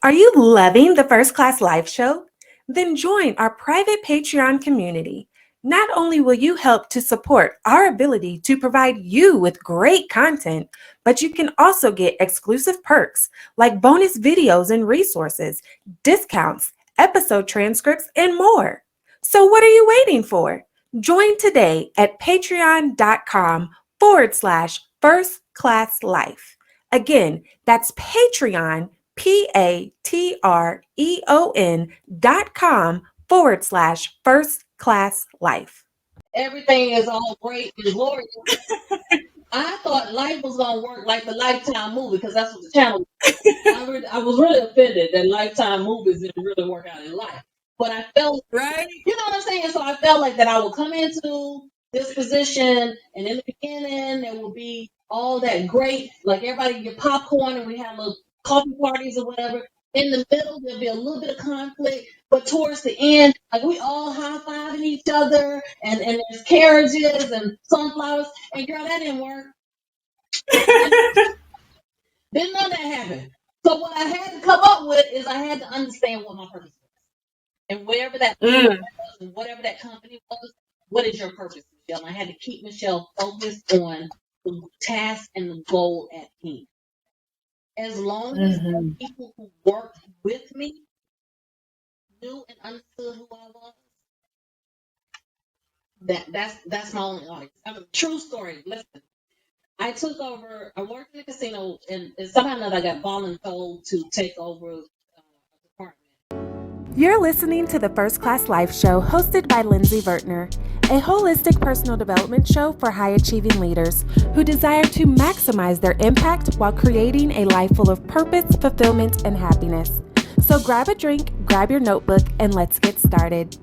Are you loving the First Class Life show? Then join our private Patreon community. Not only will you help to support our ability to provide you with great content, but you can also get exclusive perks like bonus videos and resources, discounts, episode transcripts, and more. So what are you waiting for? Join today at patreon.com/First Class Life. Again, that's Patreon, patreon.com/First Class Life. Everything is all great and glorious. I thought life was going to work like the Lifetime movie because that's what the channel was. I was really offended that Lifetime movies didn't really work out in life. But I felt, Right? you know what I'm saying? So I felt like that I would come into this position, and in the beginning, there will be all that great, like everybody get popcorn and we have little coffee parties or whatever. In the middle, there'll be a little bit of conflict, but towards the end, like we all high-fiving each other, and there's carriages and sunflowers. And girl, that didn't work. Didn't know that happened. So what I had to come up with is I had to understand what my purpose was. And wherever that was, and whatever that company was, what is your purpose, Michelle? And I had to keep Michelle focused on the task and the goal at hand. As long as the people who worked with me knew and understood who I was, that's my only audience. I have a true story. Listen, I worked in the casino, and somehow or another I got voluntold to take over a department. You're listening to the First Class Life show hosted by Lindsey Vertner, a holistic personal development show for high-achieving leaders who desire to maximize their impact while creating a life full of purpose, fulfillment, and happiness. So grab a drink, grab your notebook, and let's get started.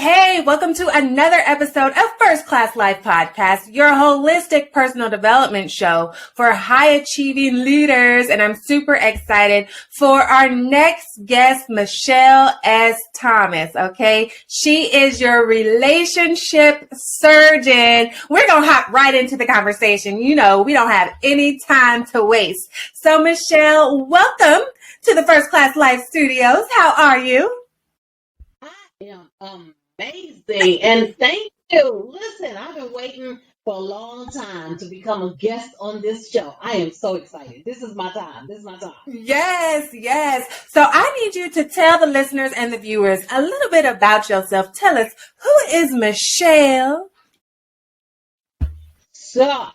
Hey, welcome to another episode of First Class Life Podcast, your holistic personal development show for high-achieving leaders. And I'm super excited for our next guest, Michelle S. Thomas, okay? She is your relationship surgeon. We're going to hop right into the conversation. You know, we don't have any time to waste. So, Michelle, welcome to the First Class Life Studios. How are you? Amazing, and thank you. Listen, I've been waiting for a long time to become a guest on this show. I am so excited. This is my time. Yes. So I need you to tell the listeners and the viewers a little bit about yourself. Tell us, who is Michelle? So,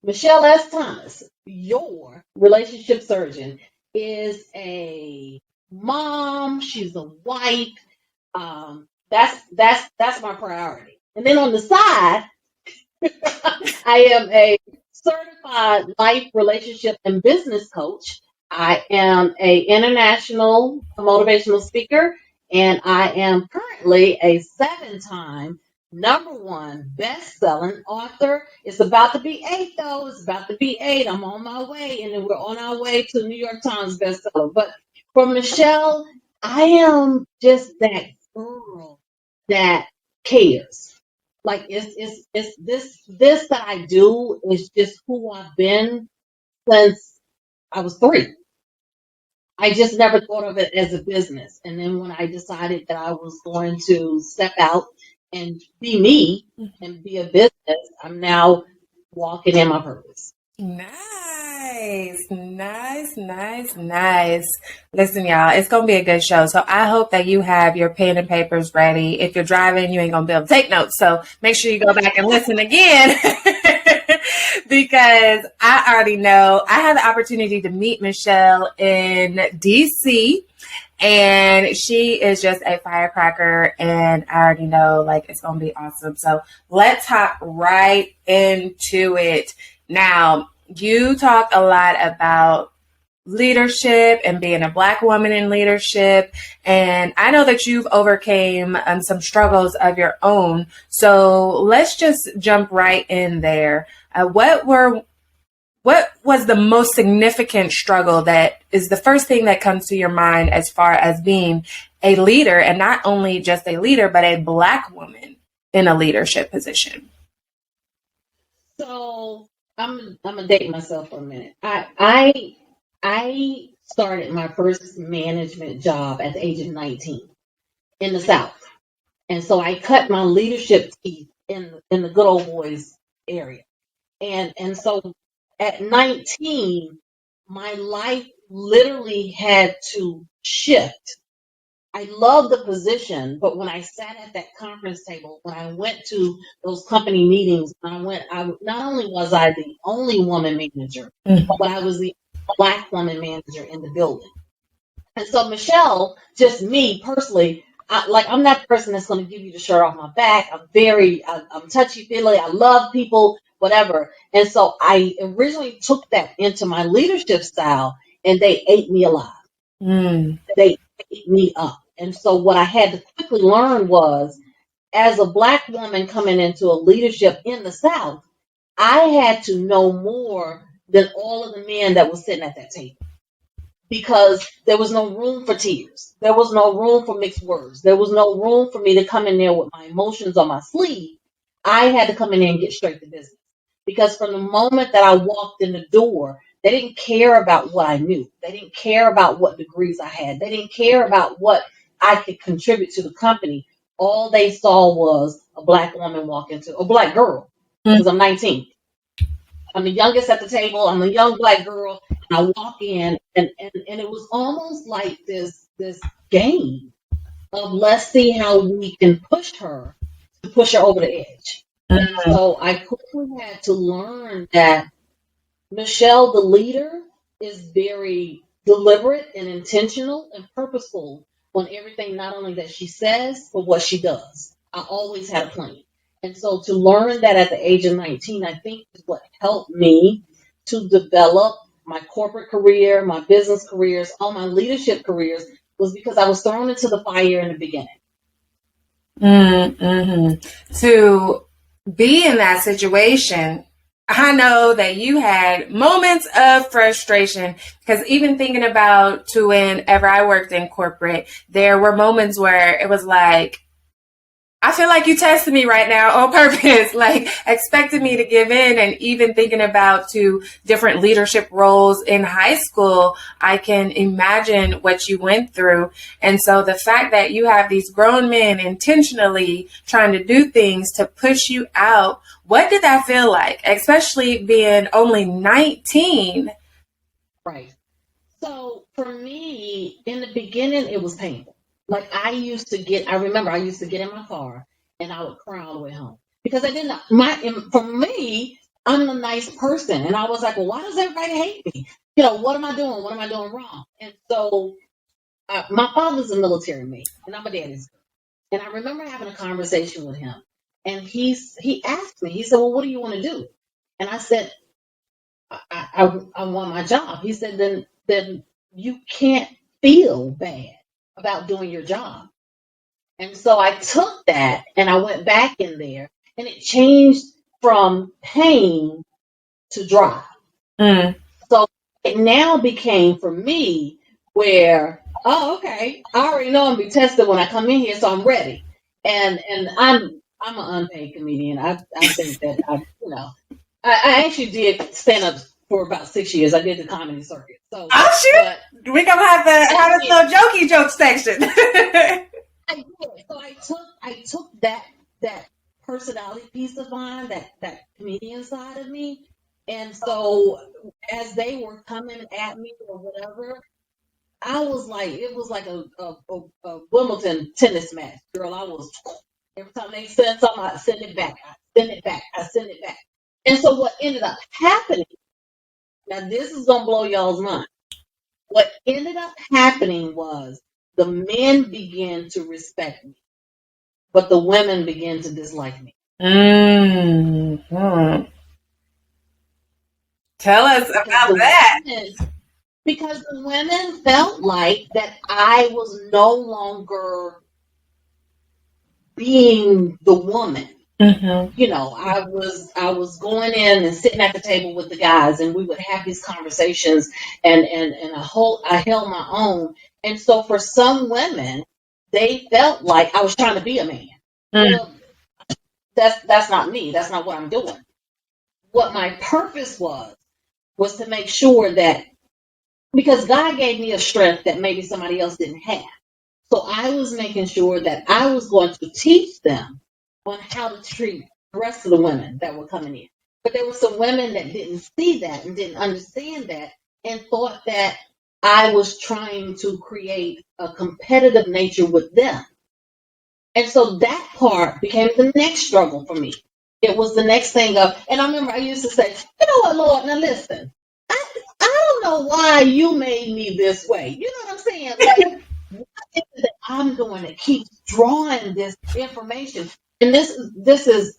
Michelle S. Thomas, your relationship surgeon, is a mom. She's a wife. That's my priority. And then on the side, I am a certified life, relationship, and business coach. I am a international motivational speaker, and I am currently a 7-time #1 best-selling author. It's about to be 8, though. It's about to be 8. I'm on my way, and then we're on our way to New York Times bestseller. But for Michelle, I am just that girl that cares. Like it's this that I do is just who I've been since I was 3. I just never thought of it as a business. And then when I decided that I was going to step out and be me and be a business, I'm now walking in my purpose. Nice. Listen, y'all, it's going to be a good show. So I hope that you have your pen and papers ready. If you're driving, you ain't going to be able to take notes. So make sure you go back and listen again because I already know I had the opportunity to meet Michelle in DC. And she is just a firecracker, and I already know, like, it's going to be awesome. So let's hop right into it. Now, you talk a lot about leadership and being a Black woman in leadership, and I know that you've overcame some struggles of your own. So let's just jump right in there. What was the most significant struggle that is the first thing that comes to your mind as far as being a leader, and not only just a leader, but a Black woman in a leadership position? So I'm gonna date myself for a minute. I started my first management job at the age of 19 in the South, and so I cut my leadership teeth in the good old boys area, and so at 19, my life literally had to shift. I love the position, but when I sat at that conference table, when I went to those company meetings, I not only was I the only woman manager, but I was the Black woman manager in the building. And so Michelle, just me personally, I'm that person that's going to give you the shirt off my back. I'm touchy feely. I love people, whatever. And so I originally took that into my leadership style, and they ate me alive. Mm. They ate me up. And so what I had to quickly learn was, as a Black woman coming into a leadership in the South, I had to know more than all of the men that were sitting at that table, because there was no room for tears. There was no room for mixed words. There was no room for me to come in there with my emotions on my sleeve. I had to come in there and get straight to business. Because from the moment that I walked in the door, they didn't care about what I knew. They didn't care about what degrees I had. They didn't care about what I could contribute to the company. All they saw was a Black woman walk into a Black girl, because I'm 19. I'm the youngest at the table. I'm a young Black girl. And I walk in, and it was almost like this game of, let's see how we can push her to push her over the edge. And so I quickly had to learn that Michelle, the leader, is very deliberate and intentional and purposeful on everything, not only that she says, but what she does. I always had a plan. And so to learn that at the age of 19, I think is what helped me to develop my corporate career, my business careers, all my leadership careers, was because I was thrown into the fire in the beginning. Mm-hmm. To be in that situation, I know that you had moments of frustration, because even thinking about to whenever I worked in corporate, there were moments where it was like, I feel like you tested me right now on purpose, like expecting me to give in. And even thinking about to different leadership roles in high school, I can imagine what you went through. And so the fact that you have these grown men intentionally trying to do things to push you out, what did that feel like, especially being only 19? Right. So for me, in the beginning, it was painful. Like I remember I used to get in my car and I would cry all the way home, because I didn't, for me, I'm a nice person. And I was like, well, why does everybody hate me? What am I doing? What am I doing wrong? And so my father's a military mate, and I'm a daddy's girl. And I remember having a conversation with him, and he asked me, he said, well, what do you want to do? And I said, I want my job. He said, then you can't feel bad about doing your job. And so I took that and I went back in there, and it changed from pain to drive. Mm. So it now became for me where, oh, okay, I already know I'm gonna be tested when I come in here, so I'm ready. And I'm an unpaid comedian. I think that I actually did stand up for about 6 years. I did the comedy circuit. So Oh shoot, we're gonna have to have a little jokey joke section. I did. So I took that personality piece of mine, that comedian side of me. And so as they were coming at me or whatever, it was like a Wimbledon tennis match, girl. Every time they said something, I send it back. I send it back. I send it back. And so what ended up happening, now this is going to blow y'all's mind. What ended up happening was the men began to respect me, but the women began to dislike me. Mm-hmm. Tell us about that. Because the women felt like that I was no longer being the woman. Mm-hmm. I was going in and sitting at the table with the guys, and we would have these conversations, and I held my own. And so for some women, they felt like I was trying to be a man. Mm. Well, that's not me. That's not what I'm doing. What my purpose was to make sure that, because God gave me a strength that maybe somebody else didn't have. So I was making sure that I was going to teach them on how to treat the rest of the women that were coming in. But there were some women that didn't see that and didn't understand that and thought that I was trying to create a competitive nature with them. And so that part became the next struggle for me. It was the next thing of, and I remember I used to say, you know what, Lord, now listen, I don't know why you made me this way. You know what I'm saying? Like, what is it that I'm doing that keeps drawing this information? And this is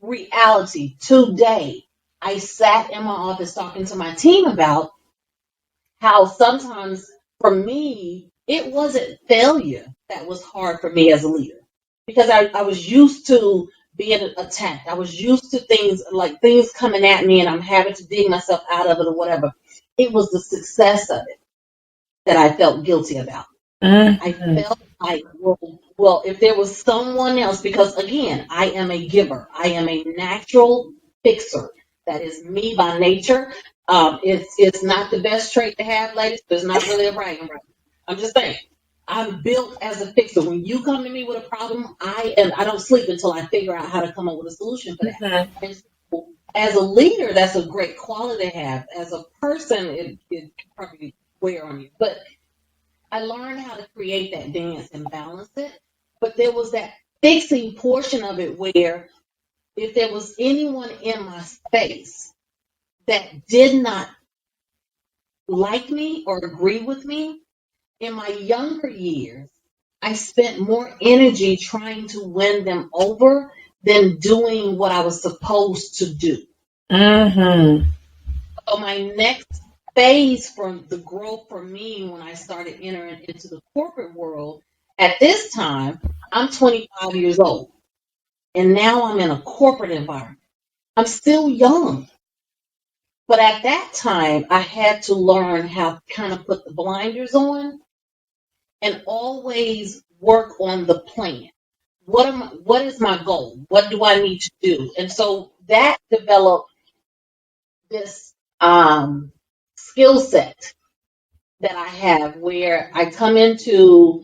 reality. Today, I sat in my office talking to my team about how sometimes for me, it wasn't failure that was hard for me as a leader, because I was used to being attacked. I was used to things like things coming at me and I'm having to dig myself out of it or whatever. It was the success of it that I felt guilty about. I Mm-hmm. felt like, well, if there was someone else, because again, I am a giver. I am a natural fixer. That is me by nature. It's not the best trait to have, ladies, but it's not really a bragging right. I'm just saying. I'm built as a fixer. When you come to me with a problem, I don't sleep until I figure out how to come up with a solution for that. Mm-hmm. And so, as a leader, that's a great quality to have. As a person, it can probably wear on you. But I learned how to create that dance and balance it. But there was that fixing portion of it where if there was anyone in my space that did not like me or agree with me, in my younger years, I spent more energy trying to win them over than doing what I was supposed to do. Mm-hmm. So my next phase for the growth for me when I started entering into the corporate world, at this time, I'm 25 years old and now I'm in a corporate environment. I'm still young, but at that time I had to learn how to kind of put the blinders on and always work on the plan. What is my goal? What do I need to do? And so that developed this skill set that I have where I come into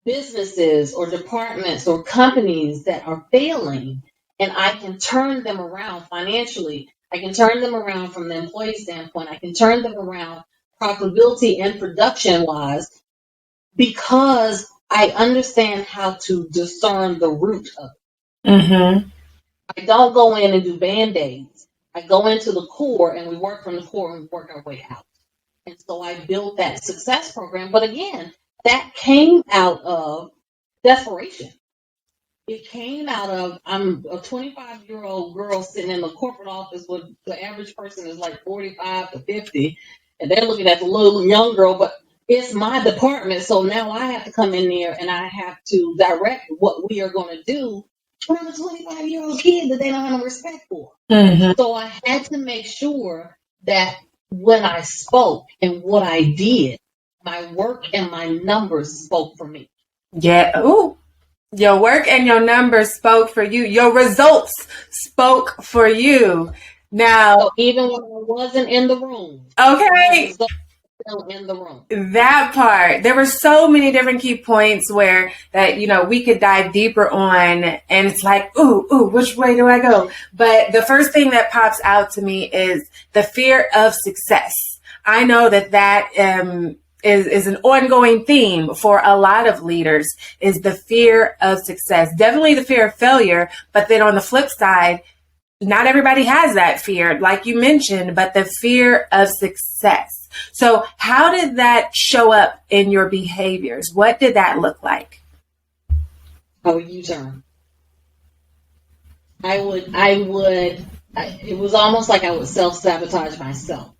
businesses or departments or companies that are failing and I can turn them around financially. I can turn them around from the employee standpoint. I can turn them around profitability and production wise because I understand how to discern the root of Mm-hmm. it. I don't go in and do band-aids. I go into the core and we work from the core and we work our way out. And so I built that success program. But again, that came out of desperation. It came out of, I'm a 25-year-old girl sitting in the corporate office with the average person is like 45 to 50, and they're looking at the little young girl, but it's my department, so now I have to come in there and I have to direct what we are going to do from a 25-year-old kid that they don't have no respect for. Mm-hmm. So I had to make sure that when I spoke and what I did, my work and my numbers spoke for me. Yeah. Ooh. Your work and your numbers spoke for you. Your results spoke for you. Now, So even when I wasn't in the room, my okay, results were still in the room. that part. There were so many different key points where that, we could dive deeper on, and it's like, ooh, which way do I go? But the first thing that pops out to me is the fear of success. I know that is an ongoing theme for a lot of leaders, is the fear of success. Definitely the fear of failure, but then on the flip side, not everybody has that fear, like you mentioned, but the fear of success. So how did that show up in your behaviors? What did that look like? How would you turn? It was almost like I would self-sabotage myself.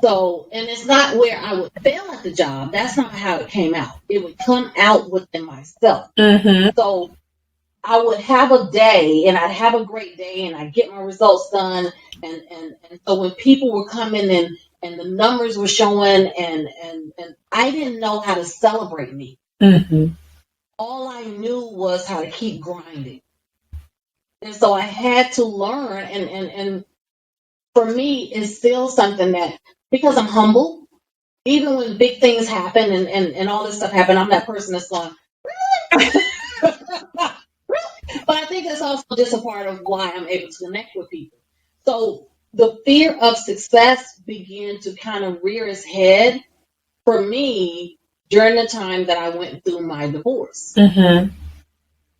So, and it's not where I would fail at the job. That's not how it came out. It would come out within myself. Mm-hmm. So I would have a day and I'd have a great day and I'd get my results done. And so when people were coming and the numbers were showing and I didn't know how to celebrate me. Mm-hmm. All I knew was how to keep grinding. And so I had to learn, and for me, it's still something that, because I'm humble, even when big things happen and all this stuff happen, I'm that person that's going, but I think that's also just a part of why I'm able to connect with people. So the fear of success began to kind of rear its head for me during the time that I went through my divorce. Mm-hmm.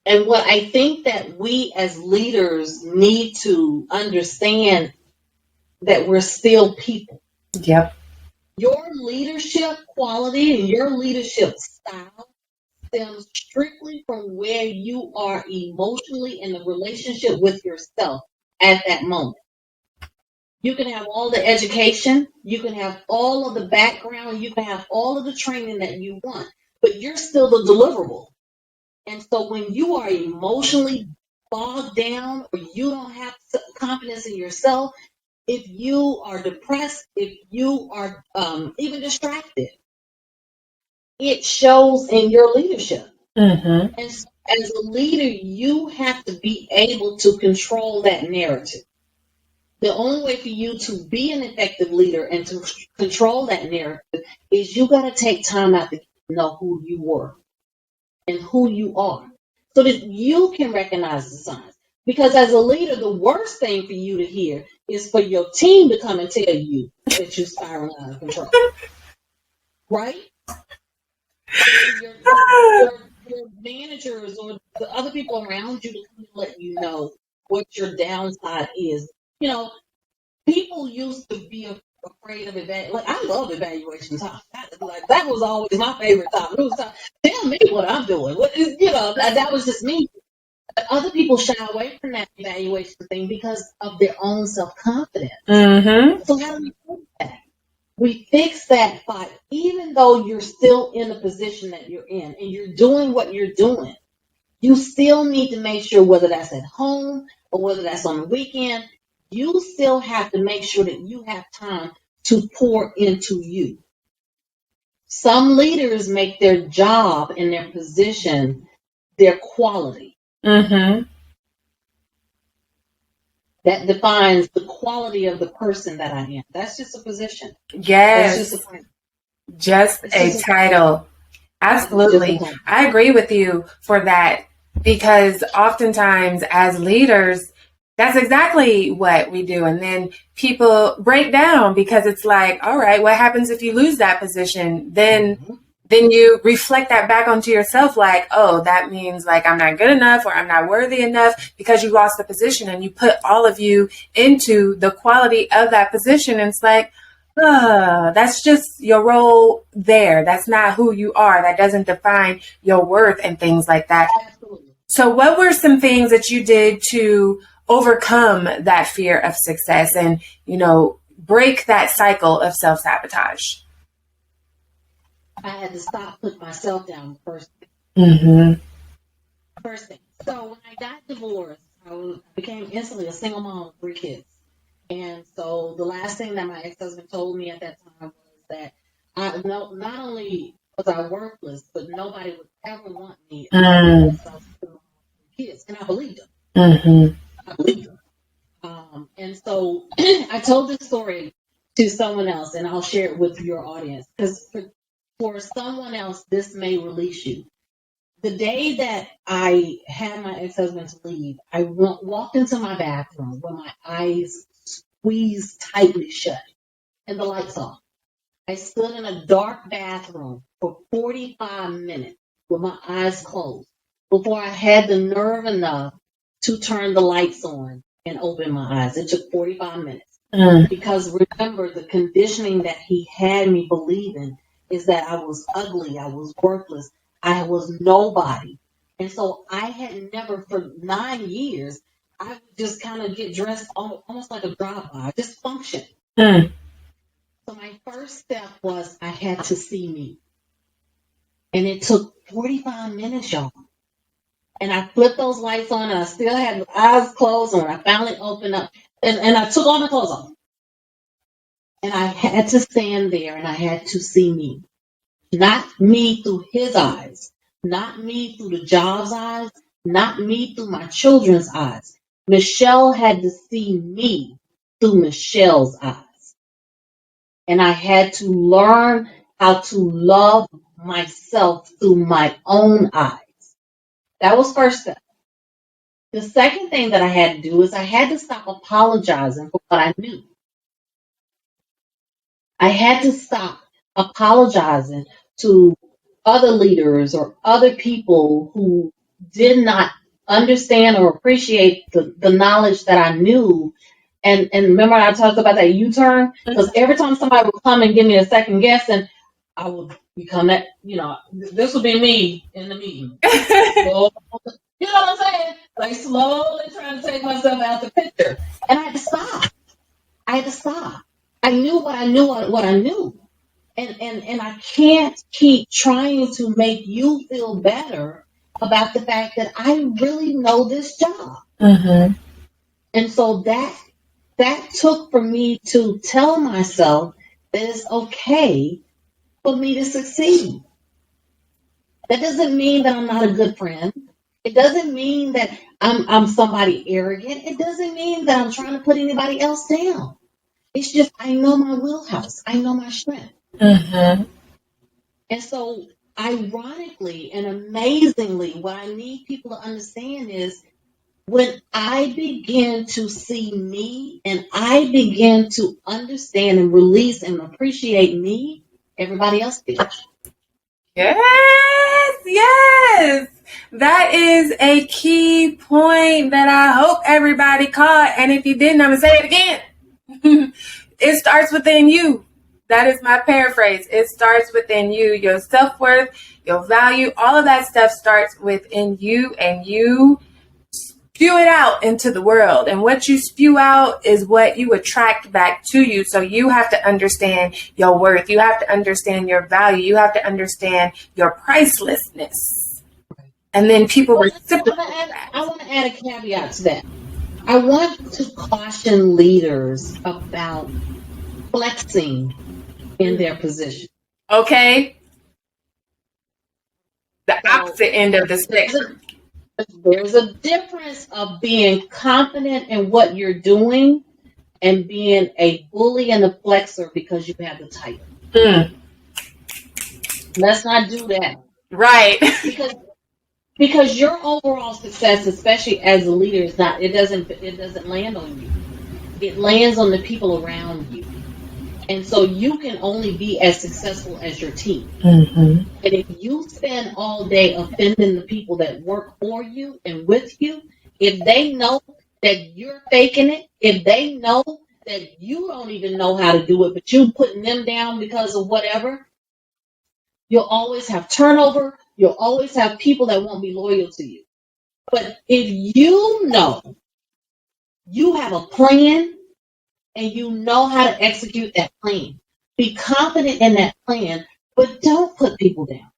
And what I think that we as leaders need to understand, that we're still people. Yep. Your leadership quality and your leadership style stems strictly from where you are emotionally in the relationship with yourself at that moment. You can have all the education, you can have all of the background, you can have all of the training that you want, but you're still the deliverable. And so when you are emotionally bogged down, or you don't have confidence in yourself, if you are depressed, if you are even distracted, it shows in your leadership. Mm-hmm. And so as a leader, you have to be able to control that narrative. The only way for you to be an effective leader and to control that narrative is you got to take time out to know who you were and who you are, so that you can recognize the signs. Because as a leader, the worst thing for you to hear is for your team to come and tell you that you're spiraling out of control, right? Or for your managers or the other people around you to come and let you know what your downside is. You know, people used to be afraid of evaluation. Like, I love evaluation time. That was always my favorite time. It was time. Tell me what I'm doing. That was just me. But other people shy away from that evaluation thing because of their own self confidence. Mm-hmm. So how do we fix that? We fix that by, even though you're still in the position that you're in and you're doing what you're doing, you still need to make sure, whether that's at home or whether that's on the weekend, you still have to make sure that you have time to pour into you. Some leaders make their job and their position their quality. Mm-hmm. That defines the quality of the person that I am. That's just a position. That's Yes. just a title. Just It's a just title. it's just a Absolutely. title. I agree with you for that, because oftentimes as leaders, that's exactly what we do. And then people break down because it's like, all right, what happens if you lose that position? Then you reflect that back onto yourself, like, oh, that means like I'm not good enough or I'm not worthy enough because you lost the position, and you put all of you into the quality of that position. And it's like, that's just your role there. That's not who you are. That doesn't define your worth and things like that. Absolutely. So what were some things that you did to overcome that fear of success and, break that cycle of self-sabotage? I had to stop putting myself down first. Mm-hmm. First thing. So when I got divorced, I became instantly a single mom with 3 kids. And so the last thing that my ex-husband told me at that time was that not only was I worthless, but nobody would ever want me unless I was a single mom with 3 kids. And I believed him. Mm-hmm. I believed him. And so I told this story to someone else, and I'll share it with your audience, because for someone else, this may release you. The day that I had my ex-husband to leave, I walked into my bathroom with my eyes squeezed tightly shut and the lights off. I stood in a dark bathroom for 45 minutes with my eyes closed before I had the nerve enough to turn the lights on and open my eyes. It took 45 minutes. Because remember, the conditioning that he had me believing is that I was ugly, I was worthless, I was nobody. And so I had never, for 9 years, I would just kind of get dressed almost like a drive-by, just function. Mm. So my first step was I had to see me. And it took 45 minutes, y'all. And I flipped those lights on, and I still had my eyes closed. And when I finally opened up, and I took all my clothes off. And I had to stand there and I had to see me. not me through his eyes, not me through the job's eyes, not me through my children's eyes. Michelle had to see me through Michelle's eyes. And I had to learn how to love myself through my own eyes. That was first step. The second thing that I had to do is I had to stop apologizing for what I knew. I had to stop apologizing to other leaders or other people who did not understand or appreciate the knowledge that I knew. And remember I talked about that U-turn? Because every time somebody would come and give me a second guess, and I would become that, this would be me in the meeting. So, you know what I'm saying? Like slowly trying to take myself out the picture. And I had to stop. I knew what I knew, what I knew. And I can't keep trying to make you feel better about the fact that I really know this job. Mm-hmm. And so that took for me to tell myself that it's okay for me to succeed. That doesn't mean that I'm not a good friend. It doesn't mean that I'm somebody arrogant. It doesn't mean that I'm trying to put anybody else down. It's just I know my wheelhouse. I know my strength. Mm-hmm. And so, ironically and amazingly, what I need people to understand is when I begin to see me and I begin to understand and release and appreciate me, everybody else feels. Yes. That is a key point that I hope everybody caught. And if you didn't, I'm going to say it again. It starts within you. That is my paraphrase. It starts within you. Your self-worth, your value, all of that stuff starts within you, and you spew it out into the world. And what you spew out is what you attract back to you. So you have to understand your worth. You have to understand your value. You have to understand your pricelessness. And then people reciprocate that. I want to add a caveat to that. I want to caution leaders about flexing in their position. Okay? The opposite end of the spectrum. There's a difference of being confident in what you're doing and being a bully and a flexer because you have the title. Let's not do that. Right. Because your overall success, especially as a leader, is not. It doesn't land on you. It lands on the people around you. And so you can only be as successful as your team. Mm-hmm. And if you spend all day offending the people that work for you and with you, if they know that you're faking it, if they know that you don't even know how to do it, but you're putting them down because of whatever, you'll always have turnover. You'll always have people that won't be loyal to you. But if you know you have a plan, and you know how to execute that plan, be confident in that plan, but don't put people down.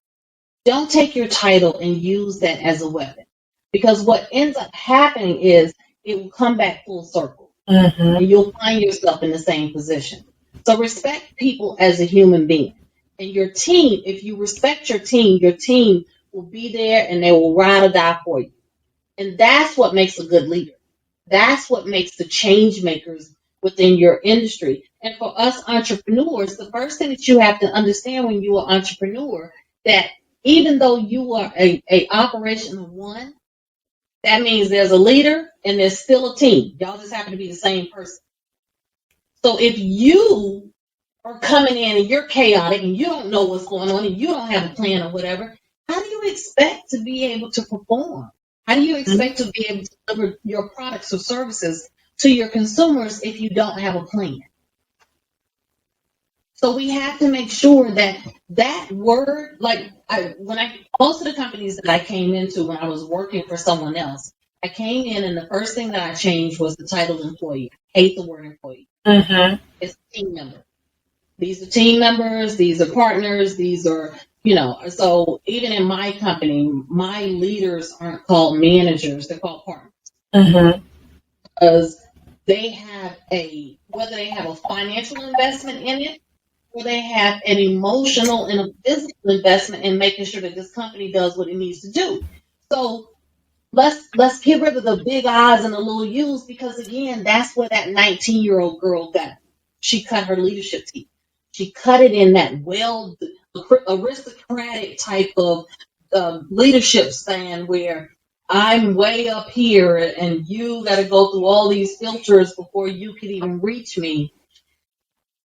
Don't take your title and use that as a weapon. Because what ends up happening is it will come back full circle. Mm-hmm. And you'll find yourself in the same position. So respect people as a human being. And your team, if you respect your team will be there and they will ride or die for you. And that's what makes a good leader. That's what makes the change makers within your industry. And for us entrepreneurs, the first thing that you have to understand when you are an entrepreneur, that even though you are a operation of one, that means there's a leader and there's still a team. Y'all just happen to be the same person. So if you are coming in and you're chaotic and you don't know what's going on and you don't have a plan or whatever, how do you expect to be able to perform? How do you expect to be able to deliver your products or services to your consumers if you don't have a plan? So we have to make sure that word, most of the companies that I came into when I was working for someone else, I came in and the first thing that I changed was the title employee. I hate the word employee. Mm-hmm. It's a team member. These are team members. These are partners. These are, so even in my company, my leaders aren't called managers. They're called partners. Mm-hmm. Because they have whether they have a financial investment in it before they have an emotional and a physical investment in making sure that this company does what it needs to do. So let's get rid of the big eyes and the little U's, because again, that's where that 19-year-old girl got. She cut her leadership teeth. She cut it in that aristocratic type of leadership stand where I'm way up here and you got to go through all these filters before you can even reach me.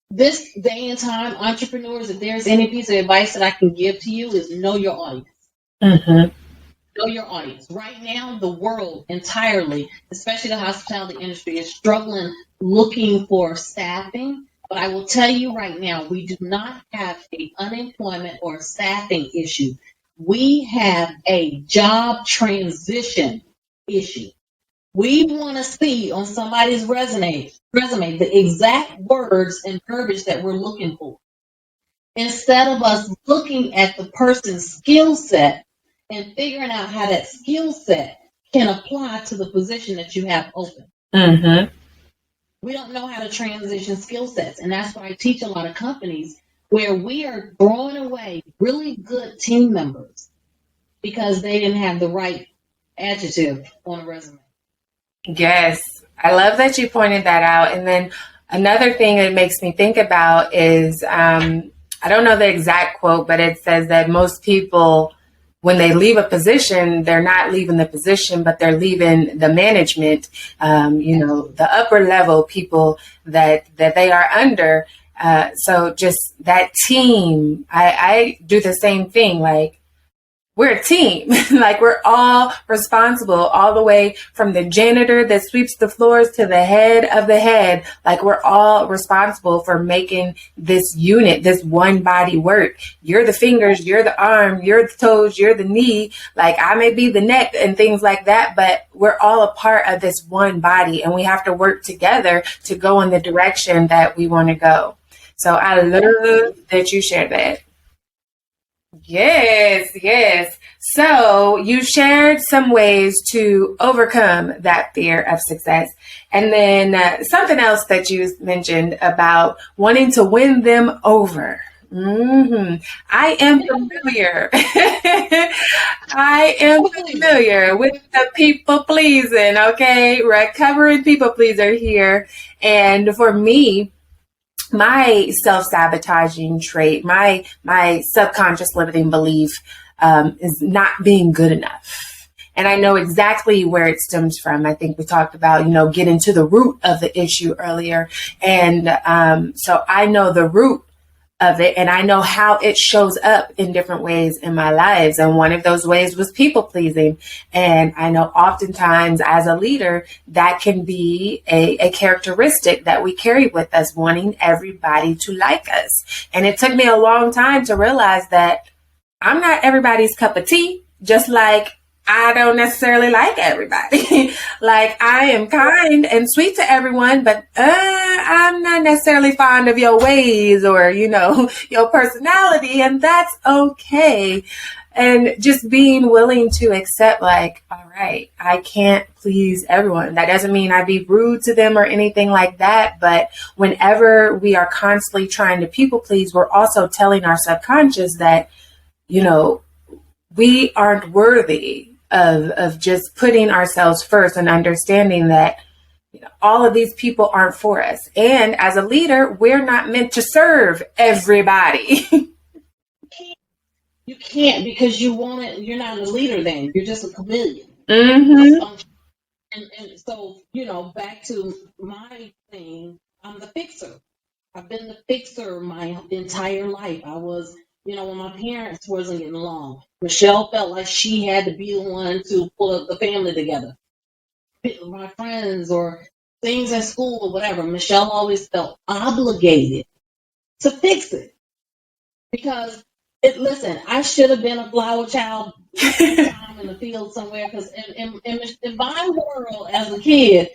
This day and time, entrepreneurs, if there's any piece of advice that I can give to you, is know your audience. Mm-hmm. Know your audience. Right now, the world entirely, especially the hospitality industry, is struggling looking for staffing. But I will tell you right now, we do not have an unemployment or staffing issue. We have a job transition issue. We want to see on somebody's resume the exact words and verbiage that we're looking for, instead of us looking at the person's skill set and figuring out how that skill set can apply to the position that you have open. Mm-hmm. We don't know how to transition skill sets, and that's why I teach a lot of companies where we are throwing away really good team members because they didn't have the right adjective on a resume. Yes, I love that you pointed that out. And then another thing it makes me think about is, I don't know the exact quote, but it says that most people, when they leave a position, they're not leaving the position, but they're leaving the management, the upper level people that they are under. So just that team, I do the same thing. Like, we're a team. Like, we're all responsible, all the way from the janitor that sweeps the floors to the head of the head. Like, we're all responsible for making this unit, this one body work. You're the fingers, you're the arm, you're the toes, you're the knee. Like, I may be the neck and things like that, but we're all a part of this one body, and we have to work together to go in the direction that we want to go. So I love that you shared that. Yes. So you shared some ways to overcome that fear of success. And then something else that you mentioned about wanting to win them over. Mm-hmm. I am familiar. I am familiar with the people pleasing, okay? Recovering people pleaser here. And for me, my self-sabotaging trait, my subconscious limiting belief is not being good enough. And I know exactly where it stems from. I think we talked about, getting to the root of the issue earlier. And so I know the root of it, and I know how it shows up in different ways in my lives. And one of those ways was people pleasing. And I know oftentimes as a leader, that can be a characteristic that we carry with us, wanting everybody to like us. And it took me a long time to realize that I'm not everybody's cup of tea, just like I don't necessarily like everybody. Like, I am kind and sweet to everyone, but I'm not necessarily fond of your ways or, your personality, and that's okay. And just being willing to accept, like, all right, I can't please everyone. That doesn't mean I be rude to them or anything like that. But whenever we are constantly trying to people please, we're also telling our subconscious that, we aren't worthy of just putting ourselves first and understanding that all of these people aren't for us. And as a leader, we're not meant to serve everybody. You can't, because you're not a leader then. You're just a chameleon. Mm-hmm. And so, back to my thing, I'm the fixer. I've been the fixer my entire life. I was, when my parents wasn't getting along, Michelle felt like she had to be the one to pull the family together. My friends or things at school or whatever, Michelle always felt obligated to fix it. Because, listen, I should have been a flower child time in the field somewhere, because in my world as a kid,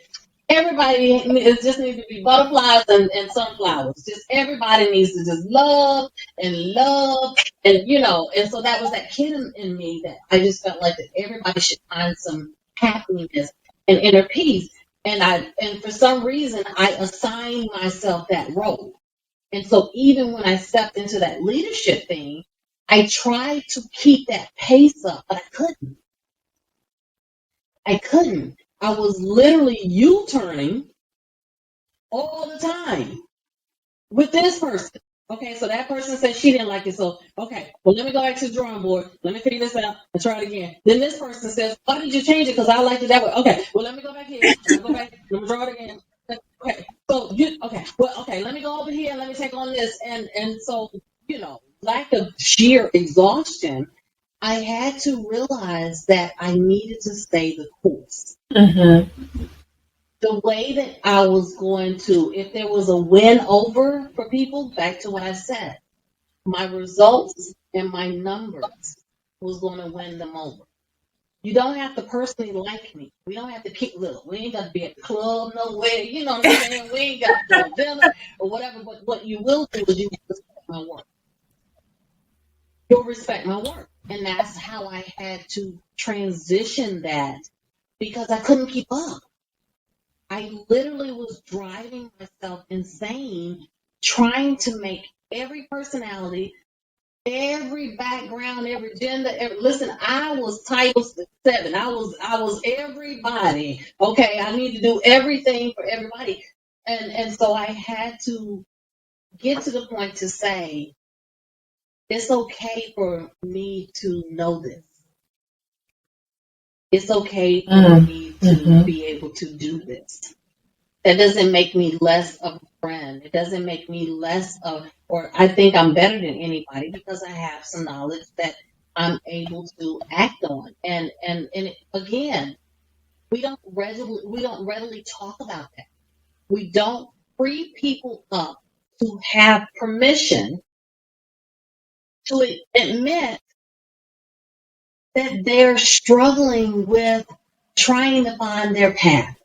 everybody just needs to be butterflies and sunflowers. Just everybody needs to just love and and so that was that kid in me that I just felt like that everybody should find some happiness and inner peace. And for some reason I assigned myself that role. And so even when I stepped into that leadership thing, I tried to keep that pace up, but I couldn't. I was literally U-turning all the time with this person. Okay, so that person said she didn't like it. So, okay, well, let me go back to the drawing board. Let me figure this out and try it again. Then this person says, why did you change it? Because I liked it that way. Okay, well, let me go back here. Let me go back. Let me draw it again. Okay, so let me go over here and let me take on this. And so, lack of sheer exhaustion, I had to realize that I needed to stay the course. Mm-hmm. The way that I was going to, if there was a win over for people, back to what I said, my results and my numbers was going to win them over. You don't have to personally like me. We don't have to keep little. We ain't got to be at the club nowhere. You know what I'm saying? We ain't got to go to dinner or whatever. But what you will do is you will respect my work. You'll respect my work. And that's how I had to transition that because I couldn't keep up. I literally was driving myself insane trying to make every personality, every background, every gender. Listen, I was Title 7. I was everybody. Okay, I need to do everything for everybody, and so I had to get to the point to say it's okay for me to know this. It's okay for me to be able to do this. That doesn't make me less of a friend. It doesn't make me less of, or I think I'm better than anybody because I have some knowledge that I'm able to act on. And again, we don't readily talk about that. We don't free people up to have permission to admit that they're struggling with trying to find their path.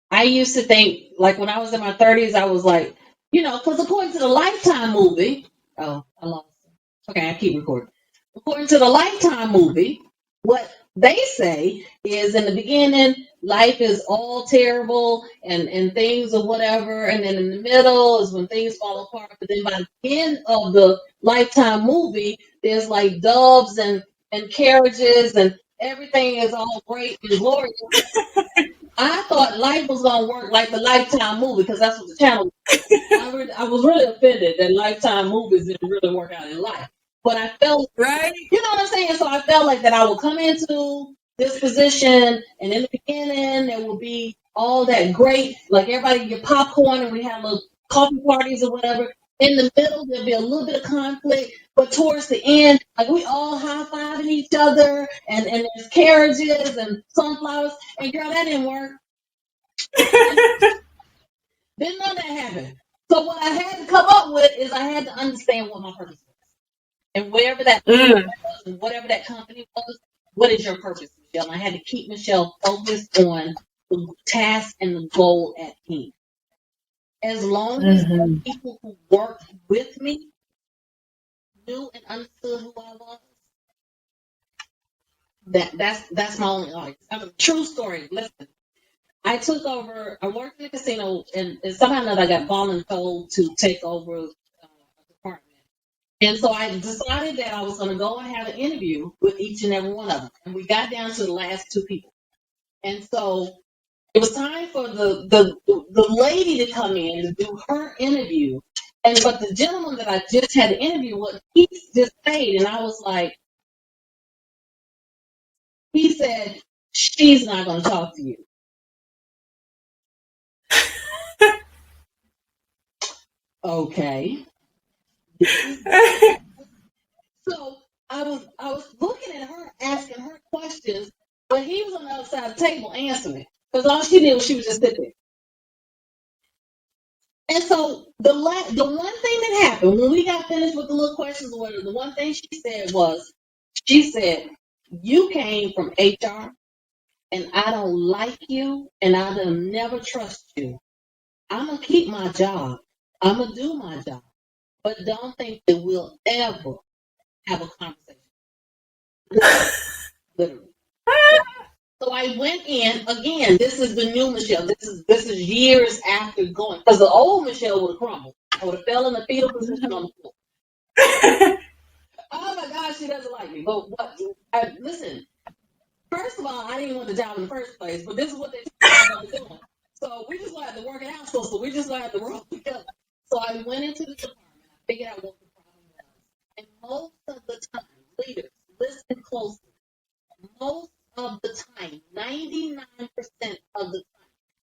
I used to think, like when I was in my 30s, I was like, because according to the Lifetime movie, oh, I lost it. Okay, I keep recording. According to the Lifetime movie, what they say is in the beginning, life is all terrible and things or whatever, and then in the middle is when things fall apart. But then by the end of the Lifetime movie, there's like doves and carriages and everything is all great and glorious. I thought life was gonna work like the Lifetime movie because that's what the channel was. I was really offended that Lifetime movies didn't really work out in life. But I felt, Right? you know what I'm saying? So I felt like that I would come into this position, and in the beginning there would be all that great, like everybody get popcorn, and we have little coffee parties or whatever. In the middle, there'll be a little bit of conflict, but towards the end, like we all high-fiving each other, and there's carriages and sunflowers. And girl, that didn't work. Didn't know that happened. So what I had to come up with is I had to understand what my purpose was. And wherever that was, and whatever that company was, what is your purpose, Michelle? And I had to keep Michelle focused on the task and the goal at hand. As long as the people who worked with me knew and understood who I was, that's my only audience. I mean, true story. Listen, I worked in the casino, and somehow or another I got voluntold to take over a department. And so I decided that I was going to go and have an interview with each and every one of them. And we got down to the last two people. And so it was time for the lady to come in and do her interview. But the gentleman that I just had the interview with, he just stayed. And I was like, he said, she's not going to talk to you. Okay. So I was looking at her, asking her questions, but he was on the other side of the table answering. Because all she did was she was just sitting there. And so the one thing that happened when we got finished with the little questions or whatever, the one thing she said, you came from HR and I don't like you and I'll never trust you. I'm going to keep my job. I'm going to do my job. But don't think that we'll ever have a conversation. Literally. So I went in again. This is the new Michelle. This is years after going, because the old Michelle would have crumbled. I would have fell in the fetal position on the floor. Oh my God, she doesn't like me. But listen. First of all, I didn't want the job in the first place, but this is what they told me I was doing. So we just gonna have to work it out, so we just gonna have to roll together. So I went into the department. I figured out what the problem was, and most of the time, leaders, listen closely. Most of the time, 99% of the time,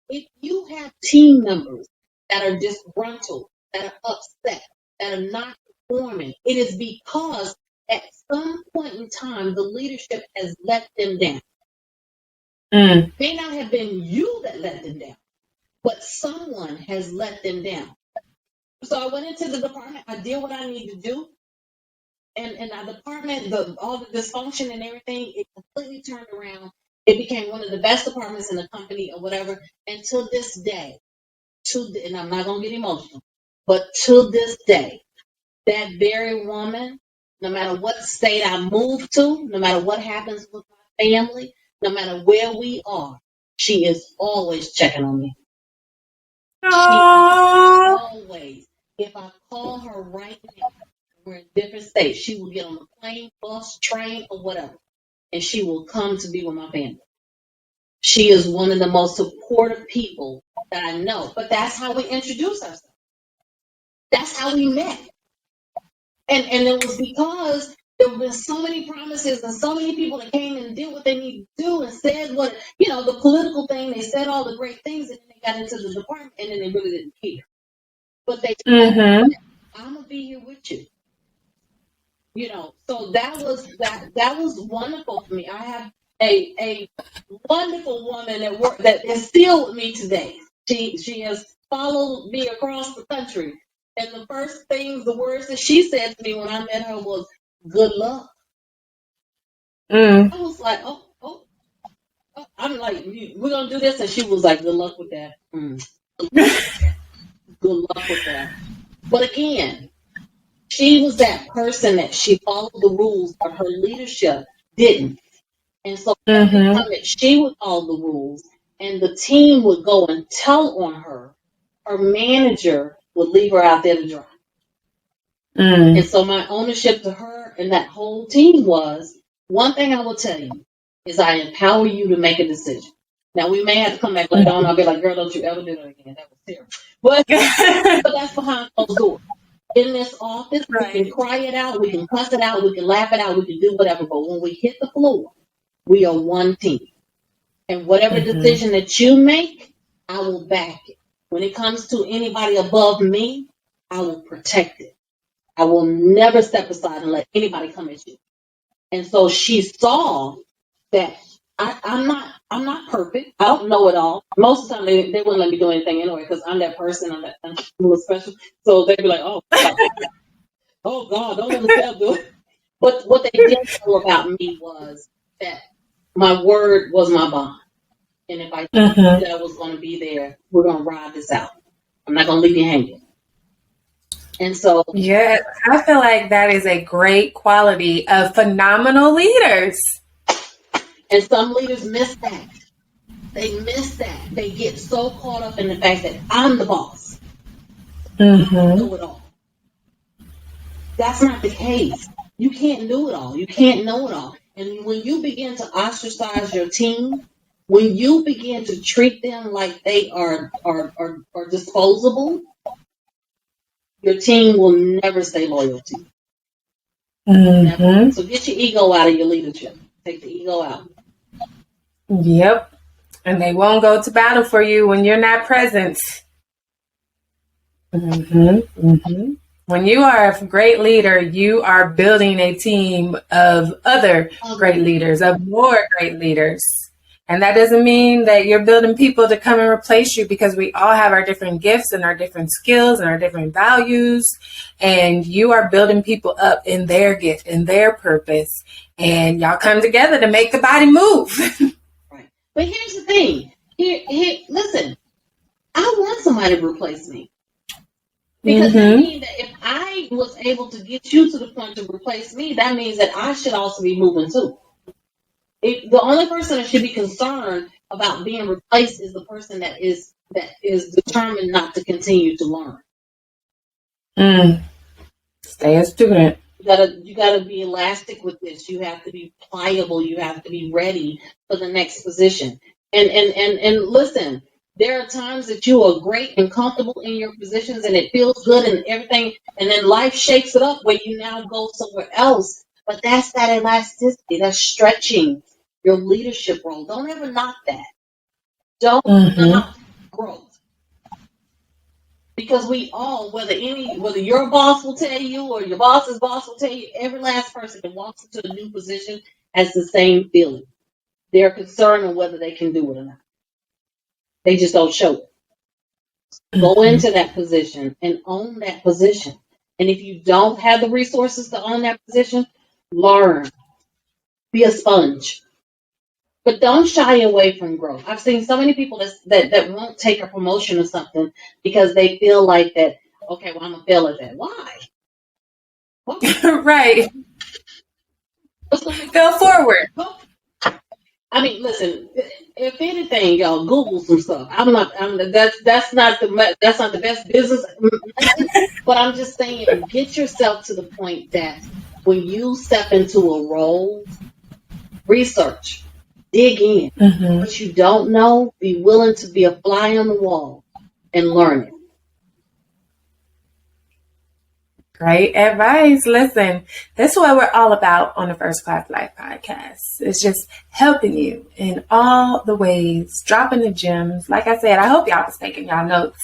if you have team members that are disgruntled, that are upset, that are not performing, it is because at some point in time the leadership has let them down. Mm. May not have been you that let them down, but someone has let them down. So I went into the department, I did what I needed to do, and our department, all the dysfunction and everything, it completely turned around. It became one of the best departments in the company or whatever. And to this day, and I'm not gonna get emotional, but to this day, that very woman, no matter what state I move to, no matter what happens with my family, no matter where we are, she is always checking on me. She is always. If I call her right now, we're in different states, she will get on the plane, bus, train, or whatever, and she will come to be with my family. She is one of the most supportive people that I know. But that's how we introduce ourselves. That's how we met. And it was because there have been so many promises and so many people that came and did what they need to do and said what, the political thing, they said all the great things, and then they got into the department and then they really didn't care. But they said, I'm going to be here with you. So that was wonderful for me. I have a wonderful woman that is still with me today. She has followed me across the country. And the words that she said to me when I met her was, good luck. I was like, oh. I'm like, we're going to do this. And she was like, good luck with that. Good luck with that. But again, she was that person that she followed the rules, but her leadership didn't. And so every time that she would follow the rules and the team would go and tell on her, her manager would leave her out there to dry. And so my ownership to her and that whole team was, one thing I will tell you is I empower you to make a decision. Now, we may have to come back later on. I'll be like, girl, don't you ever do that again. That was terrible. But that's behind closed doors. In this office, we can cry it out, we can cuss it out, we can laugh it out, we can do whatever. But when we hit the floor, we are one team. And whatever decision that you make, I will back it. When it comes to anybody above me, I will protect it. I will never step aside and let anybody come at you. And so she saw that I'm not perfect. I don't know it all. Most of the time they wouldn't let me do anything anyway because I'm that person. I'm a little special. So they'd be like, oh God, don't let myself do it. But what they didn't know about me was that my word was my bond. And if I told you that I was going to be there, we're going to ride this out. I'm not going to leave you hanging. And so, yeah, I feel like that is a great quality of phenomenal leaders. And some leaders miss that. They miss that. They get so caught up in the fact that I'm the boss. I know it all. That's not the case. You can't do it all. You can't know it all. And when you begin to ostracize your team, when you begin to treat them like they are disposable, your team will never stay loyal to you. Never. So get your ego out of your leadership. Take the ego out. Yep. And they won't go to battle for you when you're not present. When you are a great leader, you are building a team of other great leaders, of more great leaders. And that doesn't mean that you're building people to come and replace you, because we all have our different gifts and our different skills and our different values. And you are building people up in their gift, in their purpose. And y'all come together to make the body move. Right. But here's the thing. Listen, I want somebody to replace me. Because that means that if I was able to get you to the point to replace me, that means that I should also be moving too. The only person that should be concerned about being replaced is the person that is determined not to continue to learn. Stay a student. You gotta be elastic with this. You have to be pliable. You have to be ready for the next position. And listen, there are times that you are great and comfortable in your positions and it feels good and everything, and then life shakes it up where you now go somewhere else. But that's that elasticity, that's stretching your leadership role. Don't ever knock that. Don't knock growth. Because we all, whether your boss will tell you or your boss's boss will tell you, every last person that walks into a new position has the same feeling. They're concerned on whether they can do it or not. They just don't show it. Go into that position and own that position. And if you don't have the resources to own that position, learn. Be a sponge. But don't shy away from growth. I've seen so many people that won't take a promotion or something because they feel like that, okay, well, I'm going to fail at that. Why? Right. Go forward. I mean, listen. If anything, y'all Google some stuff. That's not the best business. But I'm just saying, get yourself to the point that when you step into a role, research, dig in. What you don't know, be willing to be a fly on the wall and learn it. Great advice. Listen, that's what we're all about on the First Class Life podcast. It's just helping you in all the ways, dropping the gems. Like I said, I hope y'all was taking y'all notes.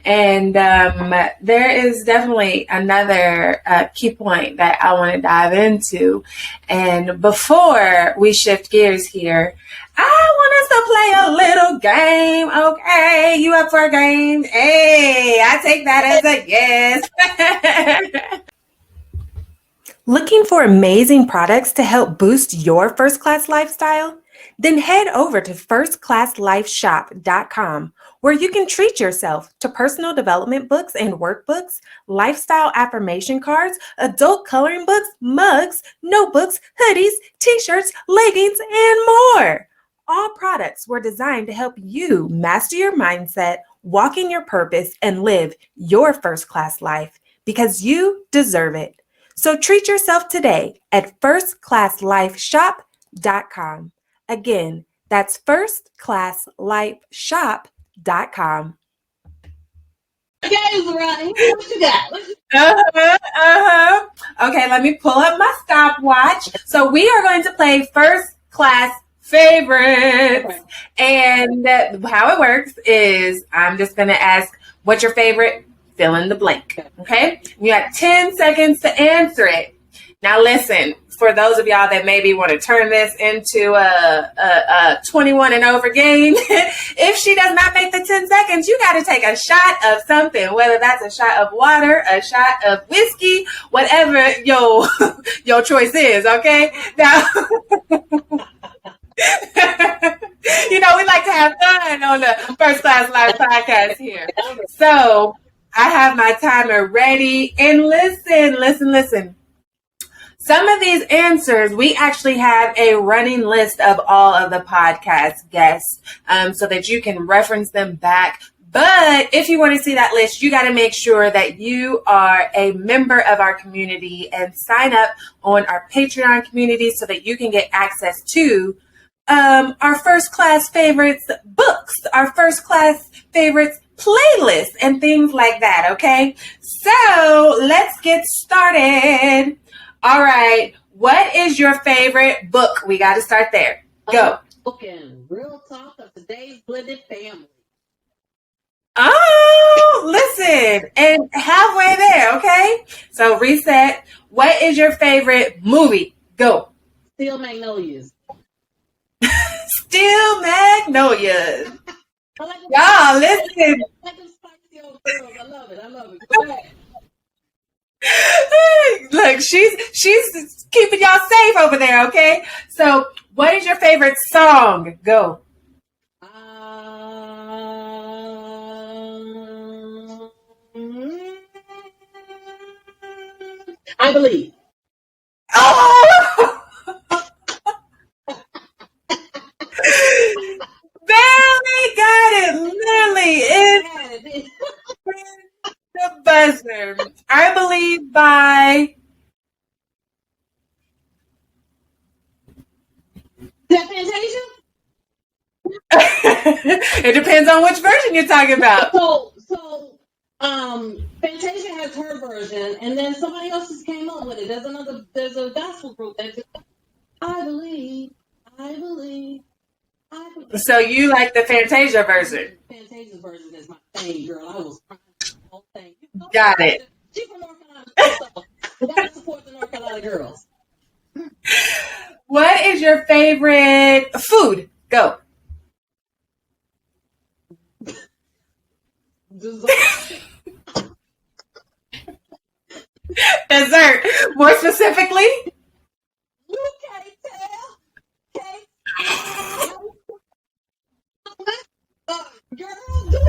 And there is definitely another key point that I want to dive into. And before we shift gears here, I want us to play a little game, okay? You up for a game? Hey, I take that as a yes. Looking for amazing products to help boost your first-class lifestyle? Then head over to firstclasslifeshop.com, where you can treat yourself to personal development books and workbooks, lifestyle affirmation cards, adult coloring books, mugs, notebooks, hoodies, t-shirts, leggings, and more. All products were designed to help you master your mindset, walk in your purpose, and live your first-class life because you deserve it. So treat yourself today at firstclasslifeshop.com. Again, that's firstclasslifeshop.com. Okay, Ronnie, what you got? Okay, let me pull up my stopwatch. So we are going to play First Class Favorites. And how it works is I'm just going to ask, what's your favorite? Fill in the blank. Okay? You have 10 seconds to answer it. Now listen, for those of y'all that maybe want to turn this into a 21 and over game, if she does not make the 10 seconds, you got to take a shot of something, whether that's a shot of water, a shot of whiskey, whatever your choice is, okay? Now, you know, we like to have fun on the First Class Life podcast here. So I have my timer ready, and listen. Some of these answers, we actually have a running list of all of the podcast guests so that you can reference them back. But if you want to see that list, you got to make sure that you are a member of our community and sign up on our Patreon community so that you can get access to our First Class Favorites books, our First Class Favorites playlists, and things like that, okay? So let's get started. All right. What is your favorite book? We got to start there. Go. Okay. Real Talk of Today's Blended Family. Oh, listen. And halfway there, okay? So reset. What is your favorite movie? Go. Steel Magnolias. Steel Magnolias. Y'all, listen. I like them spicy old girls. I love it. Go ahead. Look, she's keeping y'all safe over there, okay? So, what is your favorite song? Go. I Believe. Oh! typically buy. Is that Fantasia? It depends on which version you're talking about. Fantasia has her version, and then somebody else just came up with it. There's a gospel group that just, I believe. So you like the Fantasia version? Fantasia's version is my thing, girl. I was crying the whole thing. Got it. She's from North Carolina, so we gotta support the North Carolina girls. What is your favorite food? Go. Dessert. More specifically? You can't tell. Girl, do it.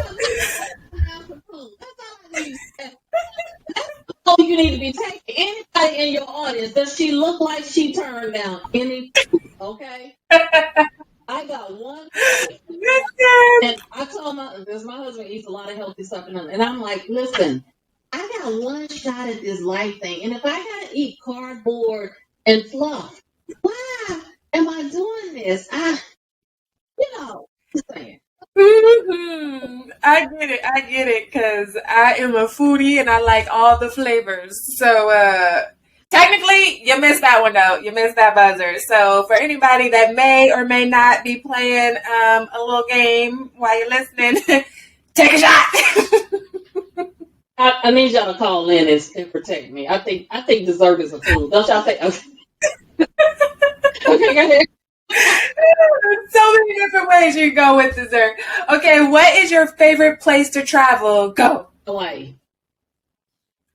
That's all I need. That's all you need to be taking. Anybody in your audience, does she look like she turned down any food? Okay? I got one. And I told my husband eats a lot of healthy stuff, and I'm like, listen, I got one shot at this life thing, and if I gotta eat cardboard and fluff, why am I doing this? Just saying. Mm-hmm. I get it, because I am a foodie and I like all the flavors. So technically, you missed that one though. You missed that buzzer. So for anybody that may or may not be playing a little game while you're listening, take a shot. I need y'all to call in and protect me. I think dessert is a food. Don't y'all think? Okay, okay, go ahead. So many different ways you can go with dessert. Okay, what is your favorite place to travel? Go. Hawaii.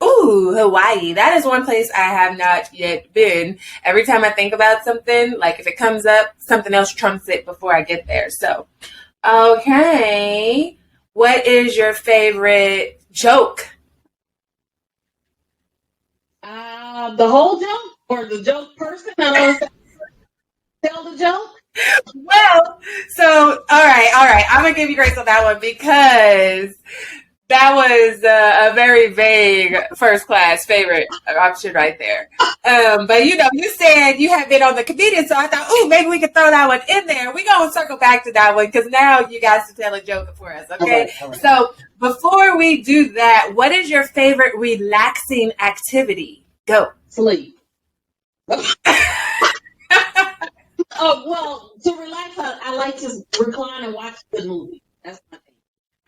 Ooh, Hawaii. That is one place I have not yet been. Every time I think about something, like if it comes up, something else trumps it before I get there. So, okay. What is your favorite joke? The whole joke or the joke person? I don't understand. Tell the joke? Well, so, all right. I'm going to give you grace on that one because that was a very vague first class favorite option right there. But, you said you had been on the comedian, so I thought, maybe we could throw that one in there. We're going to circle back to that one because now you guys can tell a joke for us, okay? All right. So before we do that, what is your favorite relaxing activity? Go. Sleep. Well, to relax, I like to recline and watch a good movie. That's my thing.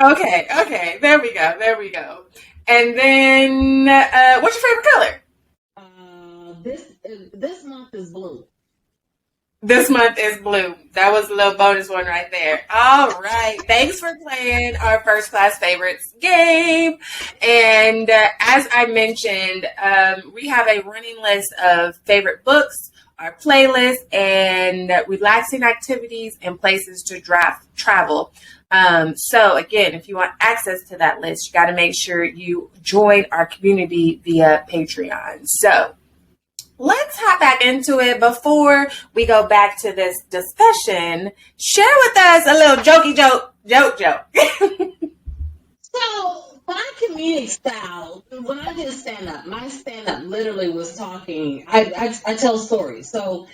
Okay. There we go. And then, what's your favorite color? This month is blue. This month is blue. That was a little bonus one right there. All right. Thanks for playing our first class favorites game. And as I mentioned, we have a running list of favorite books, our playlist, and relaxing activities and places to travel. So again, if you want access to that list, you got to make sure you join our community via Patreon. So let's hop back into it. Before we go back to this discussion, share with us a little jokey joke. So my comedic style, when I did stand up, my stand up literally was talking. I tell stories. So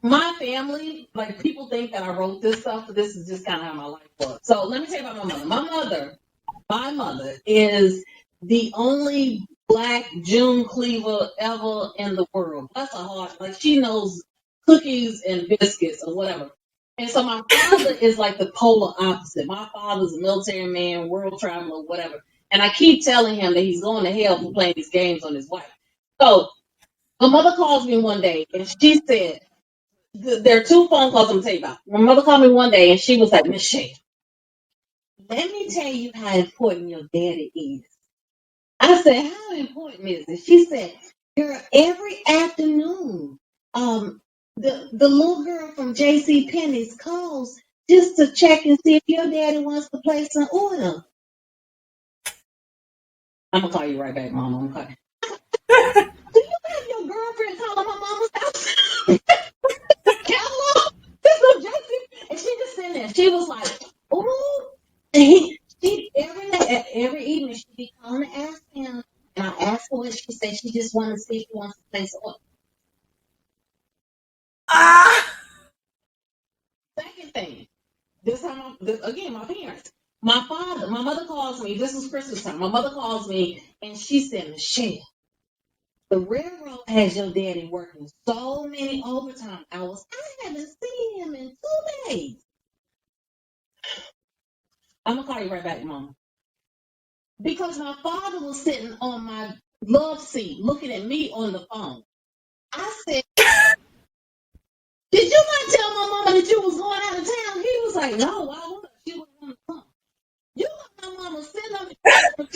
my family, like people think that I wrote this stuff, but this is just kind of how my life was. So let me tell you about my mother. My mother is the only Black June cleaver ever in the world. Bless her heart. Like she knows cookies and biscuits or whatever. And so my father is like the polar opposite. My father's a military man, world traveler, whatever. And I keep telling him that he's going to hell for playing these games on his wife. So my mother calls me one day and she said, there are two phone calls I'm going to tell you about. My mother called me one day and she was like, Miss Shay, let me tell you how important your daddy is. I said, how important is it? She said, girl, every afternoon, the little girl from J.C. Penney's calls just to check and see if your daddy wants to place an order. I'm going to call you right back, Mama. I'm calling. Do you have your girlfriend calling my mama's house? Hello? This is J.C. And she just sitting there. She was like, ooh. And every evening she'd be calling to ask him said she just wanted to see if he wants to place order. Ah. Second thing, again, my parents. My mother calls me. This was Christmas time. My mother calls me and she said, Michelle, the railroad has your daddy working so many overtime hours. I haven't seen him in 2 days. I'm gonna call you right back, Mom. Because my father was sitting on my love seat looking at me on the phone. I said, did you not tell my mama that you was going out of town? He was like, no, why would I? She was on the phone. You got my mama sitting on the phone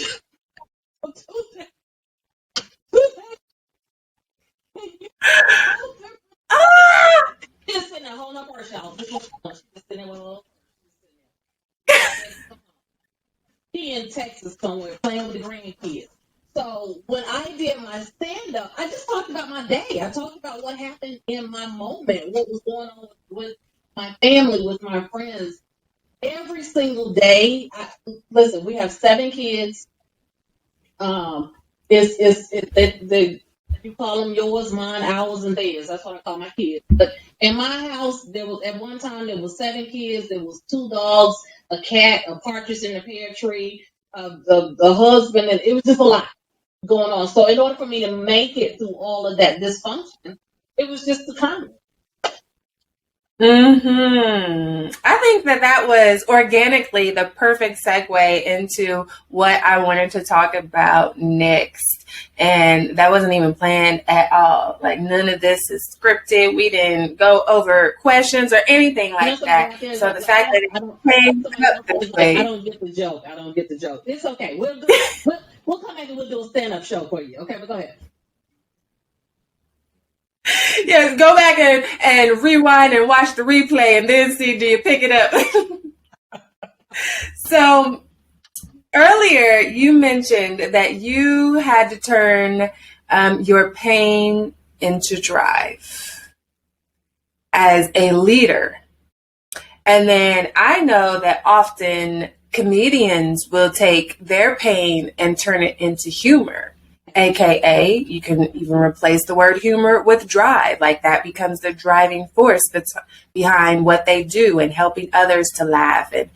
for 2 days. 2 days. Ah. Just sitting there holding up her shout. Just sitting there with a little. He in Texas somewhere playing with the grandkids. So when I did my stand up, I just talked about my day. I talked about what happened in my moment, what was going on with my family, with my friends. Every single day, listen, we have 7 kids. You call them yours, mine, ours, and theirs. That's what I call my kids. But in my house, there was at one time there was 7 kids. There was 2 dogs, a cat, a partridge in the pear tree, the husband, and it was just a lot going on. So in order for me to make it through all of that dysfunction, it was just the time. I think that was organically the perfect segue into what I wanted to talk about next. And that wasn't even planned at all. Like, none of this is scripted. We didn't go over questions or anything like that. So the fact that it came up this way. I don't get the joke. It's okay. We'll come back and we'll do a stand-up show for you. Okay, but go ahead. Yes, go back and rewind and watch the replay and then see, do you pick it up? So earlier you mentioned that you had to turn your pain into drive as a leader. And then I know that often comedians will take their pain and turn it into humor. AKA, you can even replace the word humor with drive. Like, that becomes the driving force that's behind what they do and helping others to laugh and,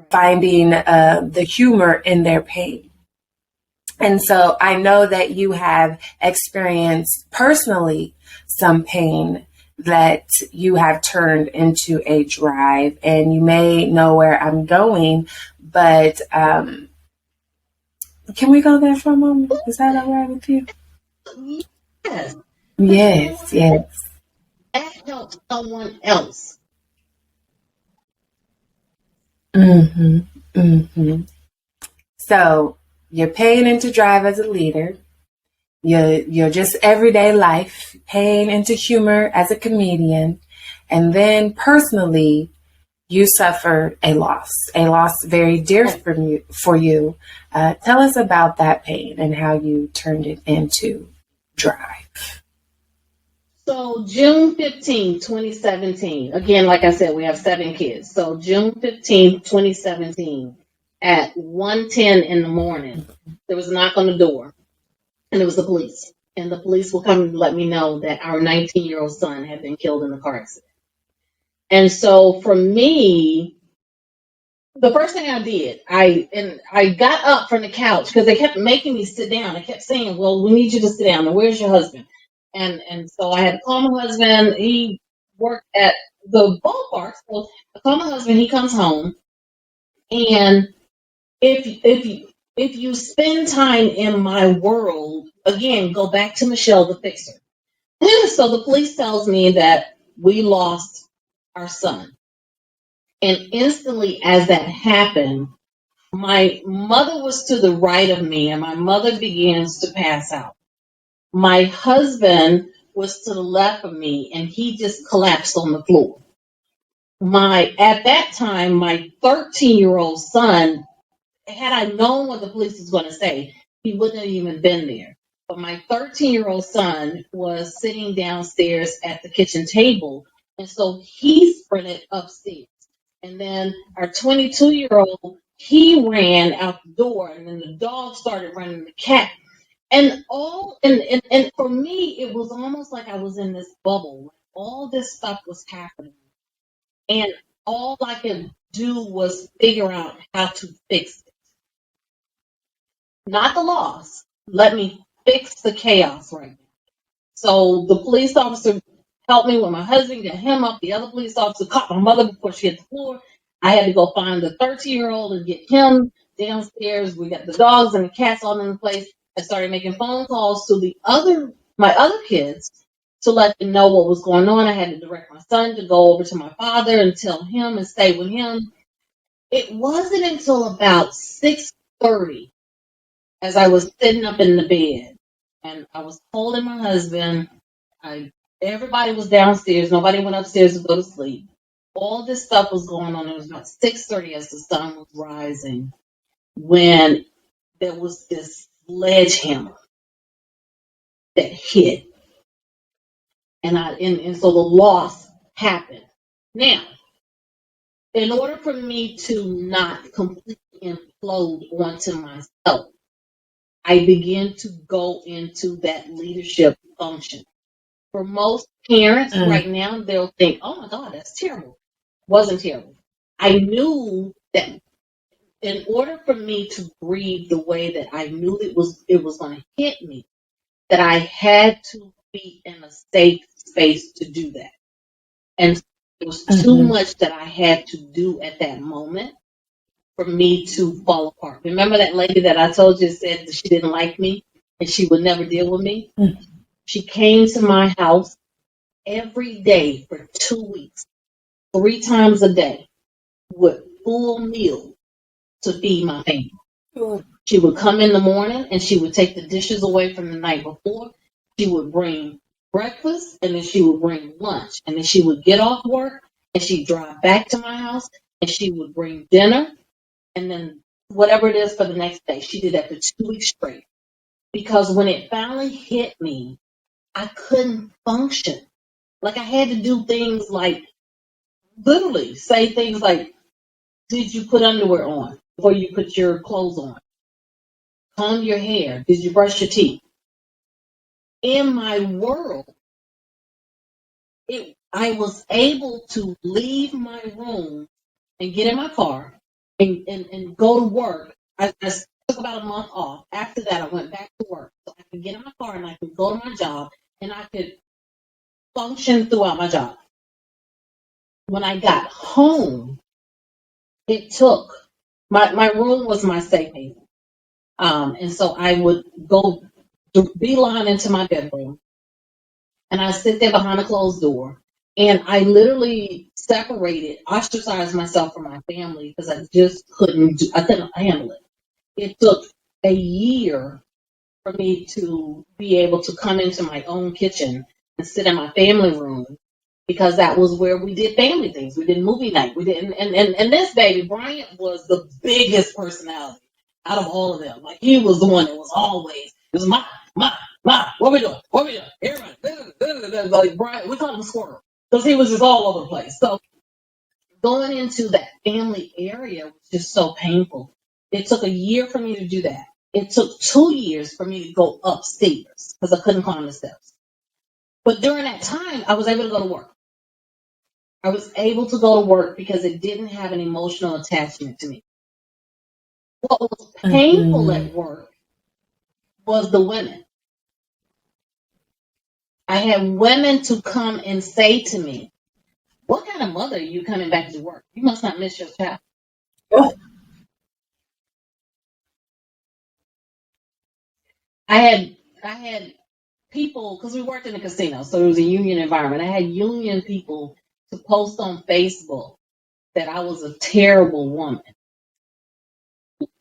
finding the humor in their pain. And so I know that you have experienced personally some pain that you have turned into a drive, and you may know where I'm going, but can we go there for a moment? Is that all right with you? Yes. Yes. That helps someone else. So you're paying into drive as a leader. You're just everyday life, paying into humor as a comedian. And then personally, you suffered a loss very dear for you. Tell us about that pain and how you turned it into drive. So June 15, 2017, again, like I said, we have 7 kids. So June 15, 2017, at 1:10 in the morning, there was a knock on the door, and it was the police. And the police will come and let me know that our 19-year-old son had been killed in a car accident. And so for me, the first thing I did, I got up from the couch because they kept making me sit down. They kept saying, well, we need you to sit down. And where's your husband? And so I had to call my husband. He worked at the ballpark. So I call my husband. He comes home. And if you spend time in my world, again, go back to Michelle the Fixer. So the police tells me that we lost our son. And instantly as that happened, my mother was to the right of me, and my mother begins to pass out. My husband was to the left of me, and he just collapsed on the floor. At that time, my 13-year-old son, had I known what the police was going to say, he wouldn't have even been there. But my 13-year-old son was sitting downstairs at the kitchen table, and so he sprinted upstairs. And then our 22-year-old, he ran out the door, and then the dog started running, the cat. And for me, it was almost like I was in this bubble. All this stuff was happening, and all I could do was figure out how to fix it. Not the loss. Let me fix the chaos right now. So the police officer helped me with my husband, get him up. The other police officer caught my mother before she hit the floor. I had to go find the 13-year-old and get him downstairs. We got the dogs and the cats all in the place. I started making phone calls to my other kids to let them know what was going on. I had to direct my son to go over to my father and tell him and stay with him. It wasn't until about 6:30 as I was sitting up in the bed and I was holding my husband. Everybody was downstairs. Nobody went upstairs to go to sleep. All this stuff was going on. It was about 6:30 as the sun was rising when there was this sledgehammer that hit, and so the loss happened. Now, in order for me to not completely implode onto myself, I began to go into that leadership function. For most parents right now, they'll think, "Oh my God, that's terrible." Wasn't terrible. I knew that in order for me to breathe the way that I knew it was going to hit me, that I had to be in a safe space to do that. And it was too much that I had to do at that moment for me to fall apart. Remember that lady that I told you said that she didn't like me and she would never deal with me? She came to my house every day for 2 weeks, 3 times a day, with full meals to feed my family. She would come in the morning and she would take the dishes away from the night before. She would bring breakfast and then she would bring lunch. And then she would get off work and she'd drive back to my house and she would bring dinner and then whatever it is for the next day. She did that for 2 weeks straight. Because when it finally hit me, I couldn't function. Like I had to do things like literally say things like, did you put underwear on before you put your clothes on? Comb your hair. Did you brush your teeth? In my world, I was able to leave my room and get in my car and go to work. I took about a month off. After that, I went back to work. So I could get in my car and I could go to my job and I could function throughout my job. When I got home, it took my room was my safe haven. And so I would go beeline into my bedroom and I sit there behind a closed door and I literally ostracized myself from my family because I couldn't handle it. It took a year for me to be able to come into my own kitchen and sit in my family room because that was where we did family things. We did movie night. We did, and this baby, Bryant, was the biggest personality out of all of them. Like he was the one that was always, it was my, what we doing? What we doing? Everybody, like Bryant, we call him Squirrel because he was just all over the place. So going into that family area was just so painful. It took a year for me to do that. It took 2 years for me to go upstairs because I couldn't climb the steps. But during that time, I was able to go to work. I was able to go to work because it didn't have an emotional attachment to me. What was painful at work was the women. I had women to come and say to me, "What kind of mother are you coming back to work? You must not miss your child." I had people, because we worked in a casino, so it was a union environment. I had union people to post on Facebook that I was a terrible woman.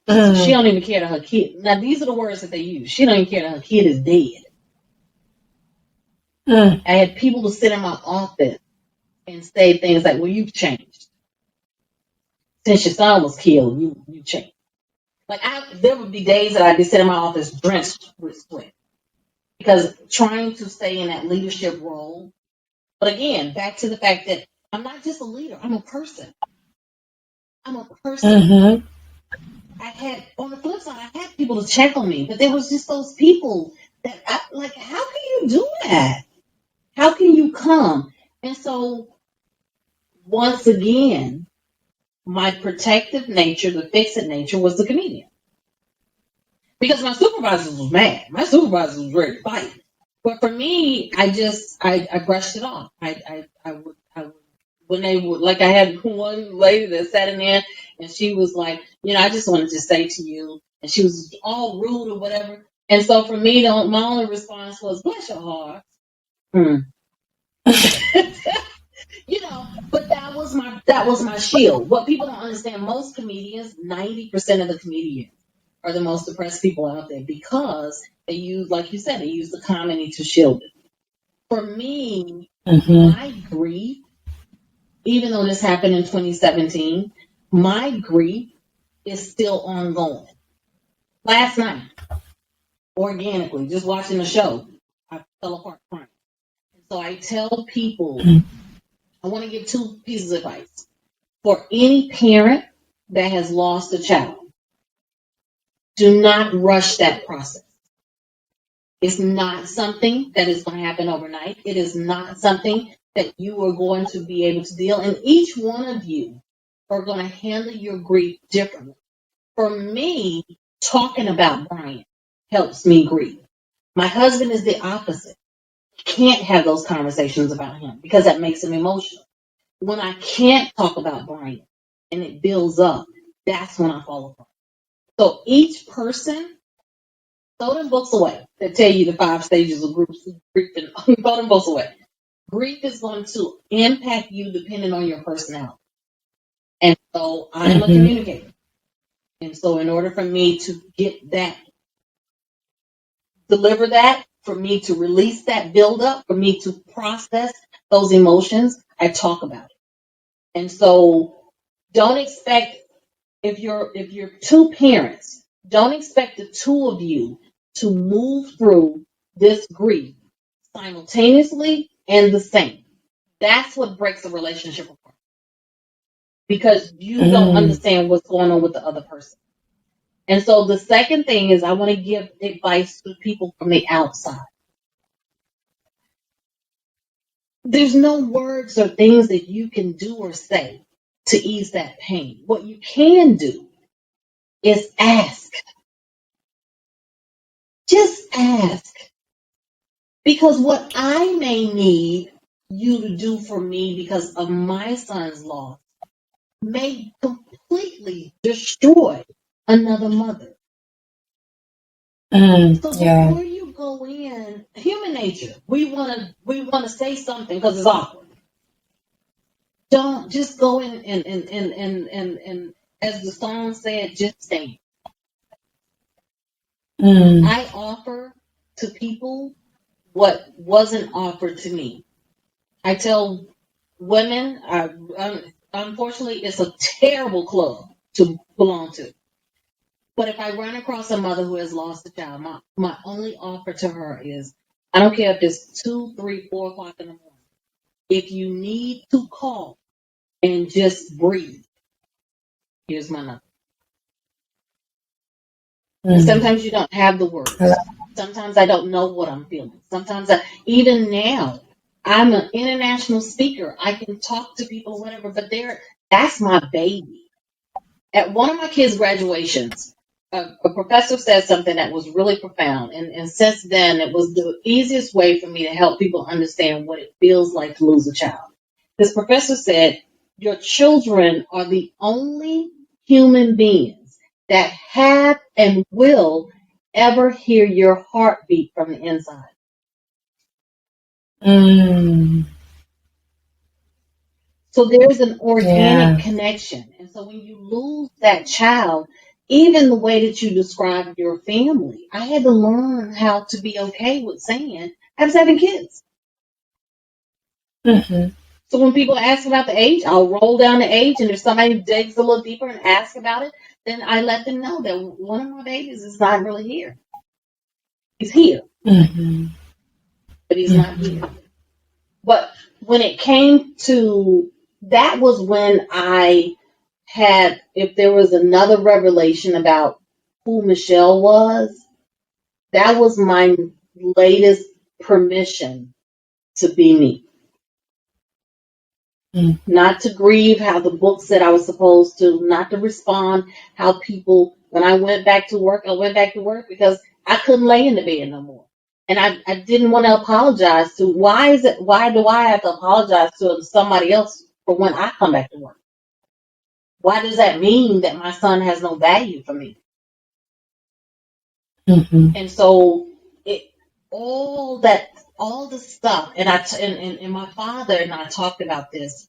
She don't even care that her kid. Now these are the words that they use. She don't even care that her kid is dead. I had people to sit in my office and say things like, "Well, you've changed. Since your son was killed, you changed." Like there would be days that I'd be sitting in my office drenched with sweat because trying to stay in that leadership role. But again, back to the fact that I'm not just a leader. I'm a person. I'm a person. on the flip side, I had people to check on me, but there was just those people that how can you do that? How can you come? And so once again, my protective nature, the fix-it nature, was the comedian. Because my supervisors was mad. My supervisors was ready to fight. But for me, I brushed it off. I would when they would, like, I had one lady that sat in there and she was like, I just wanted to say to you, and she was all rude or whatever. And so for me, my only response was, bless your heart. But that was my shield. What people don't understand, most comedians, 90% of the comedians are the most depressed people out there because they use, like you said, they use the comedy to shield it. For me, my grief, even though this happened in 2017, my grief is still ongoing. Last night, organically, just watching the show, I fell apart crying. So I tell people, I want to give 2 pieces of advice. For any parent that has lost a child, do not rush that process. It's not something that is going to happen overnight. It is not something that you are going to be able to deal. And each one of you are going to handle your grief differently. For me, talking about Brian helps me grieve. My husband is the opposite. Can't have those conversations about him because that makes him emotional. When I can't talk about Brian and it builds up, that's when I fall apart. So each person, throw them books away that tell you the 5 stages of grief and throw them books away. Grief is going to impact you depending on your personality. And so I'm a communicator. And so in order for me to get that, deliver that, for me to release that buildup, for me to process those emotions, I talk about it. And so don't expect, if you're 2 parents, don't expect the 2 of you to move through this grief simultaneously and the same. That's what breaks a relationship apart. Because you don't understand what's going on with the other person. And so the second thing is I want to give advice to people from the outside. There's no words or things that you can do or say to ease that pain. What you can do is ask. Just ask. Because what I may need you to do for me because of my son's loss may completely destroy another mother. So before you go in, human nature, we want to say something because it's awkward. Don't just go in and as the song said, just stay. I offer to people what wasn't offered to me. I tell women, unfortunately, it's a terrible club to belong to. But if I run across a mother who has lost a child, my only offer to her is, I don't care if it's 2, 3, 4 o'clock in the morning. If you need to call and just breathe, here's my number. And sometimes you don't have the words. Sometimes I don't know what I'm feeling. Sometimes even now, I'm an international speaker. I can talk to people or whatever, but that's my baby. At one of my kids' graduations, a professor said something that was really profound. And since then, it was the easiest way for me to help people understand what it feels like to lose a child. This professor said, your children are the only human beings that have and will ever hear your heartbeat from the inside. So there's an organic connection. And so when you lose that child, even the way that you describe your family, I had to learn how to be okay with saying I have 7 kids. So when people ask about the age, I'll roll down the age, and if somebody digs a little deeper and asks about it, then I let them know that one of my babies is not really here. He's here, but he's not here. But when it came to, that was when I if there was another revelation about who Michelle was, that was my latest permission to be me. Not to grieve how the book said I was supposed to, not to respond how people, when I went back to work, I went back to work because I couldn't lay in the bed no more. And I didn't want to apologize to, why do I have to apologize to somebody else for when I come back to work? Why does that mean that my son has no value for me? And so all the stuff, and my father and I talked about this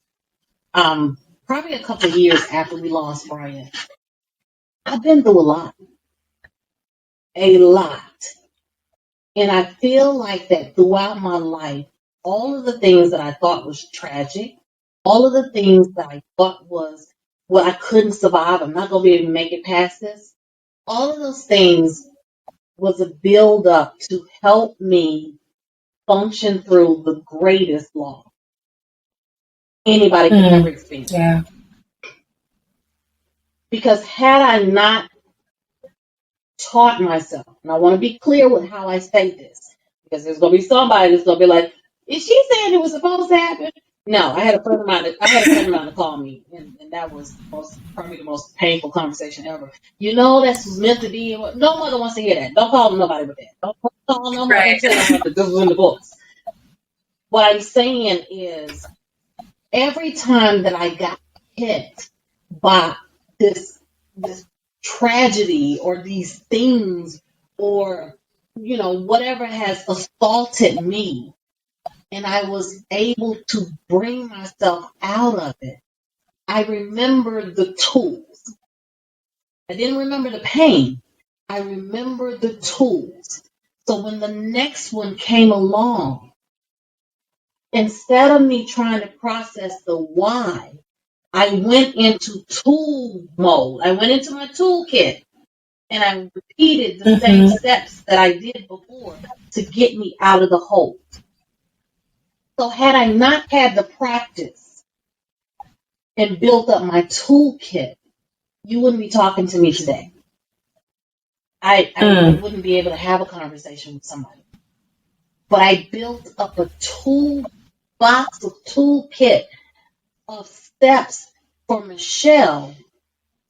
probably a couple of years after we lost Brian. I've been through a lot. And I feel like that throughout my life, all of the things that I thought was tragic, all of the things that I thought was, well, I couldn't survive, I'm not going to be able to make it past this, all of those things was a build up to help me function through the greatest loss anybody could ever experience. Yeah. Because had I not taught myself, and I want to be clear with how I say this, because there's going to be somebody that's going to be like, is she saying it was supposed to happen? No, I had a friend of mine to call me, and that was probably the most painful conversation ever. You know, that's meant to be. No mother wants to hear that. Don't call nobody with that. Don't call no mother and tell them that this was in the books. What I'm saying is, every time that I got hit by this tragedy or these things, or whatever has assaulted me, and I was able to bring myself out of it, I remembered the tools. I didn't remember the pain. I remembered the tools. So when the next one came along, instead of me trying to process the why, I went into tool mode. I went into my toolkit, and I repeated the same steps that I did before to get me out of the hole. So had I not had the practice and built up my toolkit, you wouldn't be talking to me today. I wouldn't be able to have a conversation with somebody. But I built up a toolbox, a toolkit of steps for Michelle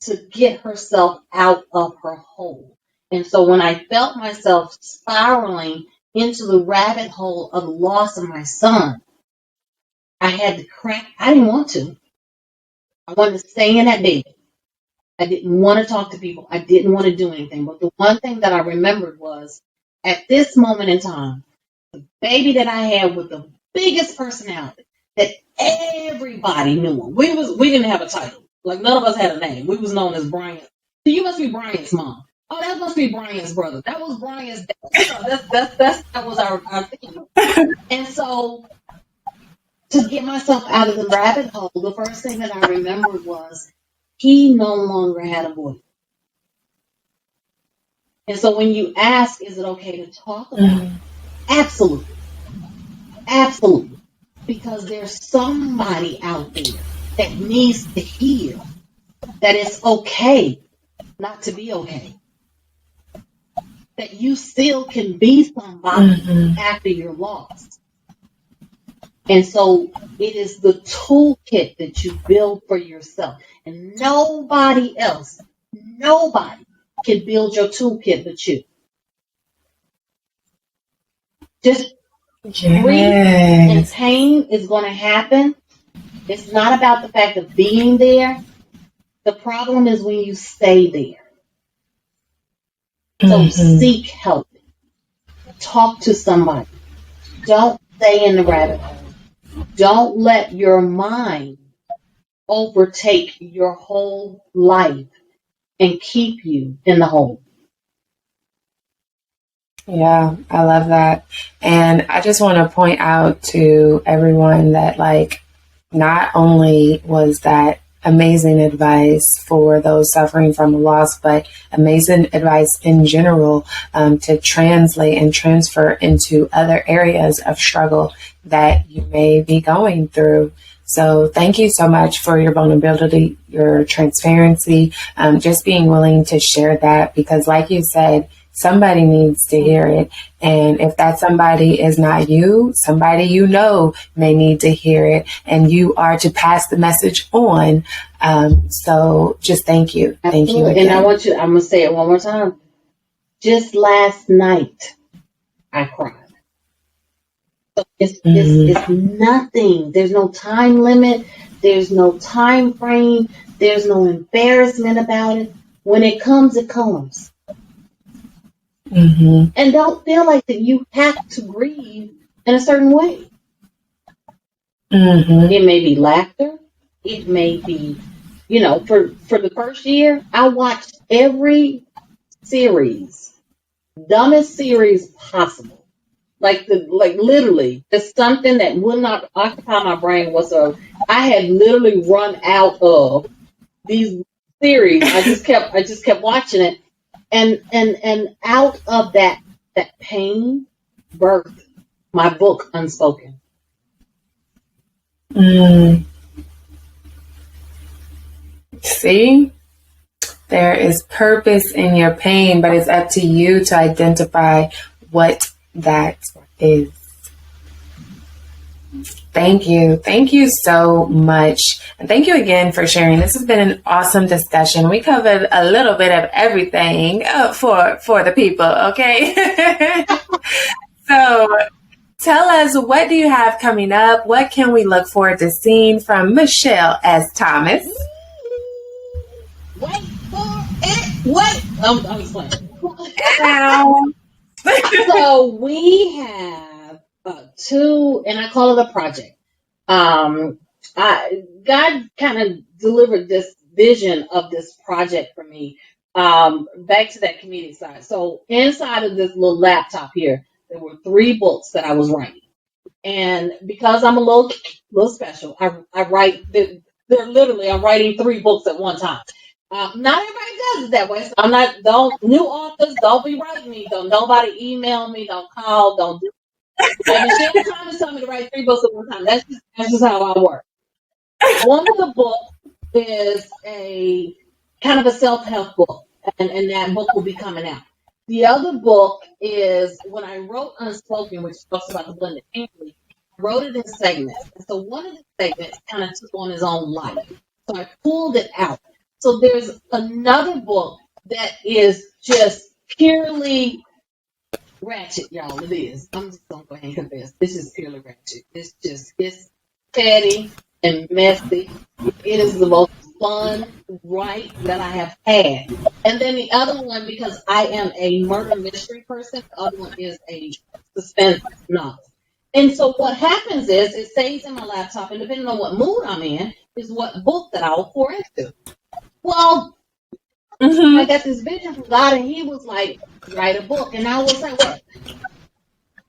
to get herself out of her hole. And so when I felt myself spiraling into the rabbit hole of the loss of my son, I had to crack. I didn't want to. I wanted to stay in that bed. I didn't want to talk to people. I didn't want to do anything. But the one thing that I remembered was, at this moment in time, the baby that I had with the biggest personality, that everybody knew him. We didn't have a title. Like, none of us had a name. We was known as Brian. So you must be Brian's mom. Oh, that must be Brian's brother. That was Brian's dad. That was our thing. And so, to get myself out of the rabbit hole, the first thing that I remembered was, he no longer had a voice. And so when you ask, is it okay to talk about it? Absolutely. Absolutely. Because there's somebody out there that needs to hear that it's okay not to be okay. That you still can be somebody after you're lost. And so it is the toolkit that you build for yourself. And nobody can build your toolkit but you. Just grief and pain is going to happen. It's not about the fact of being there. The problem is when you stay there. So seek help. Talk to somebody. Don't stay in the rabbit hole. Don't let your mind overtake your whole life and keep you in the hole. Yeah, I love that. And I just want to point out to everyone that, like, not only was that amazing advice for those suffering from a loss, but amazing advice in general, to translate and transfer into other areas of struggle that you may be going through. So thank you so much for your vulnerability, your transparency, just being willing to share that, because like you said, somebody needs to hear it. And if that somebody is not you, somebody you know may need to hear it, and you are to pass the message on. So just thank you. Thank you again. And I'm going to say it one more time. Just last night, I cried. So it's nothing. There's no time limit. There's no time frame. There's no embarrassment about it. When it comes, it comes. Mm-hmm. And don't feel like that you have to grieve in a certain way. Mm-hmm. It may be laughter. It may be, for the first year, I watched every series, dumbest series possible. Like literally, it's something that would not occupy my brain whatsoever. I had literally run out of these series. I just kept watching it. And out of that pain birthed my book, Unspoken. See, there is purpose in your pain, but it's up to you to identify what that is. Thank you. Thank you so much. And thank you again for sharing. This has been an awesome discussion. We covered a little bit of everything for the people, okay? So tell us, what do you have coming up? What can we look forward to seeing from Michelle S. Thomas? Wait for it. Wait. I'm playing. So we have two, and I call it a project. God kind of delivered this vision of this project for me. Back to that community side. So inside of this little laptop here, there were 3 books that I was writing, and because I'm a little special, I write. They're literally, I'm writing 3 books at one time. Not everybody does it that way. So new authors, don't be writing me. Don't nobody email me. Don't call. Don't do. Michelle Thomas told me to write 3 books at one time. That's just how I work. One of the books is a kind of a self-help book, and that book will be coming out. The other book is, when I wrote Unspoken, which talks about the blended family, I wrote it in segments. And so one of the segments kind of took on his own life. So I pulled it out. So there's another book that is just purely ratchet, y'all. It is. I'm just going to go ahead and confess. This is purely ratchet. It's petty and messy. It is the most fun write that I have had. And then the other one, because I am a murder mystery person, the other one is a suspense novel. And so what happens is, it stays in my laptop, and depending on what mood I'm in, is what book that I'll pour into. Well, I got this vision from God, and He was like, write a book. And I was like, what?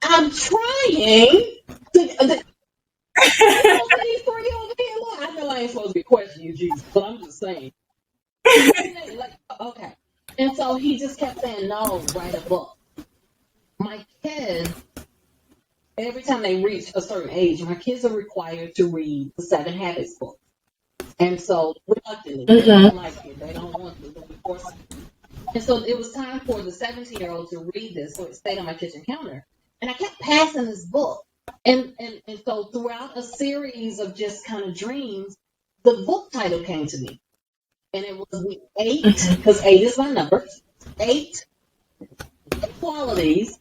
I'm trying to. I know I ain't supposed to be questioning you, Jesus, but I'm just saying. Like, okay. And so He just kept saying, no, write a book. My kids, every time they reach a certain age, my kids are required to read the 7 Habits book. And so, reluctantly, they don't like it. They don't want to. They'll be forced. And so it was time for the 17-year-old to read this, so it stayed on my kitchen counter. And I kept passing this book. And so throughout a series of just kind of dreams, the book title came to me. And it was the 8, because 8 is my number, 8 qualities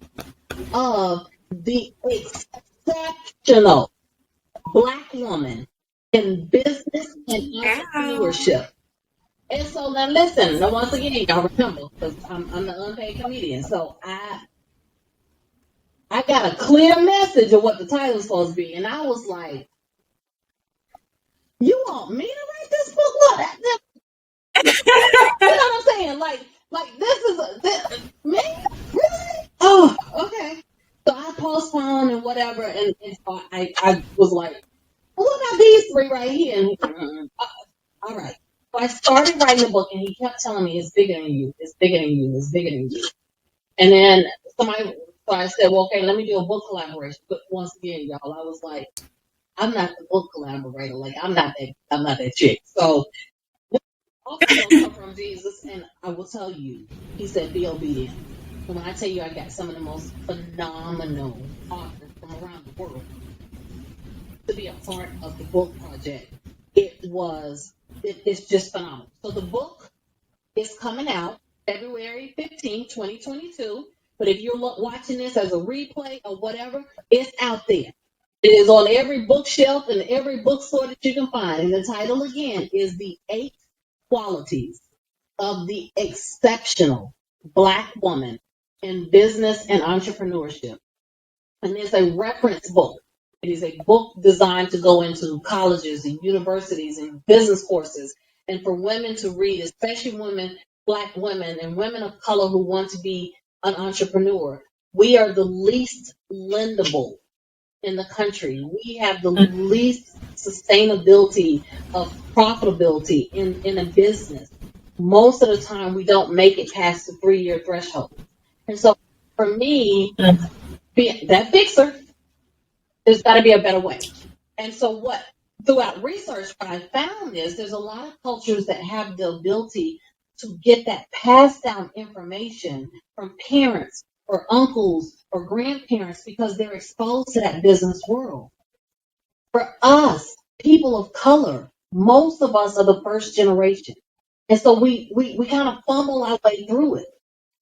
of the exceptional Black woman in business and entrepreneurship. And so now listen, now once again, y'all remember, because I'm the unpaid comedian, so I got a clear message of what the title is supposed to be, and I was like, "You want me to write this book? What? You know what I'm saying? Like this is me? Really? Oh, okay." So I postponed and whatever, and so I was like, "What about these 3 right here?" And All right. So I started writing the book, and he kept telling me, it's bigger than you. It's bigger than you. It's bigger than you. And then so I said, well, okay, let me do a book collaboration. But once again, y'all, I was like, I'm not the book collaborator. Like, I'm not that chick. So also come from Jesus, and I will tell you, he said, be obedient. And when I tell you, I got some of the most phenomenal authors from around the world to be a part of the book project. It's just phenomenal. So the book is coming out February 15, 2022. But if you're watching this as a replay or whatever, it's out there. It is on every bookshelf and every bookstore that you can find. And the title again is The 8 Qualities of the Exceptional Black Woman in Business and Entrepreneurship. And it's a reference book. It is a book designed to go into colleges and universities and business courses and for women to read, especially women, Black women and women of color who want to be an entrepreneur. We are the least lendable in the country. We have the least sustainability of profitability in a business. Most of the time, we don't make it past the 3-year threshold. And so for me, being that fixer, there's got to be a better way. And so throughout research, what I found is there's a lot of cultures that have the ability to get that passed down information from parents or uncles or grandparents because they're exposed to that business world. For us, people of color, most of us are the first generation. And so we kind of fumble our way through it.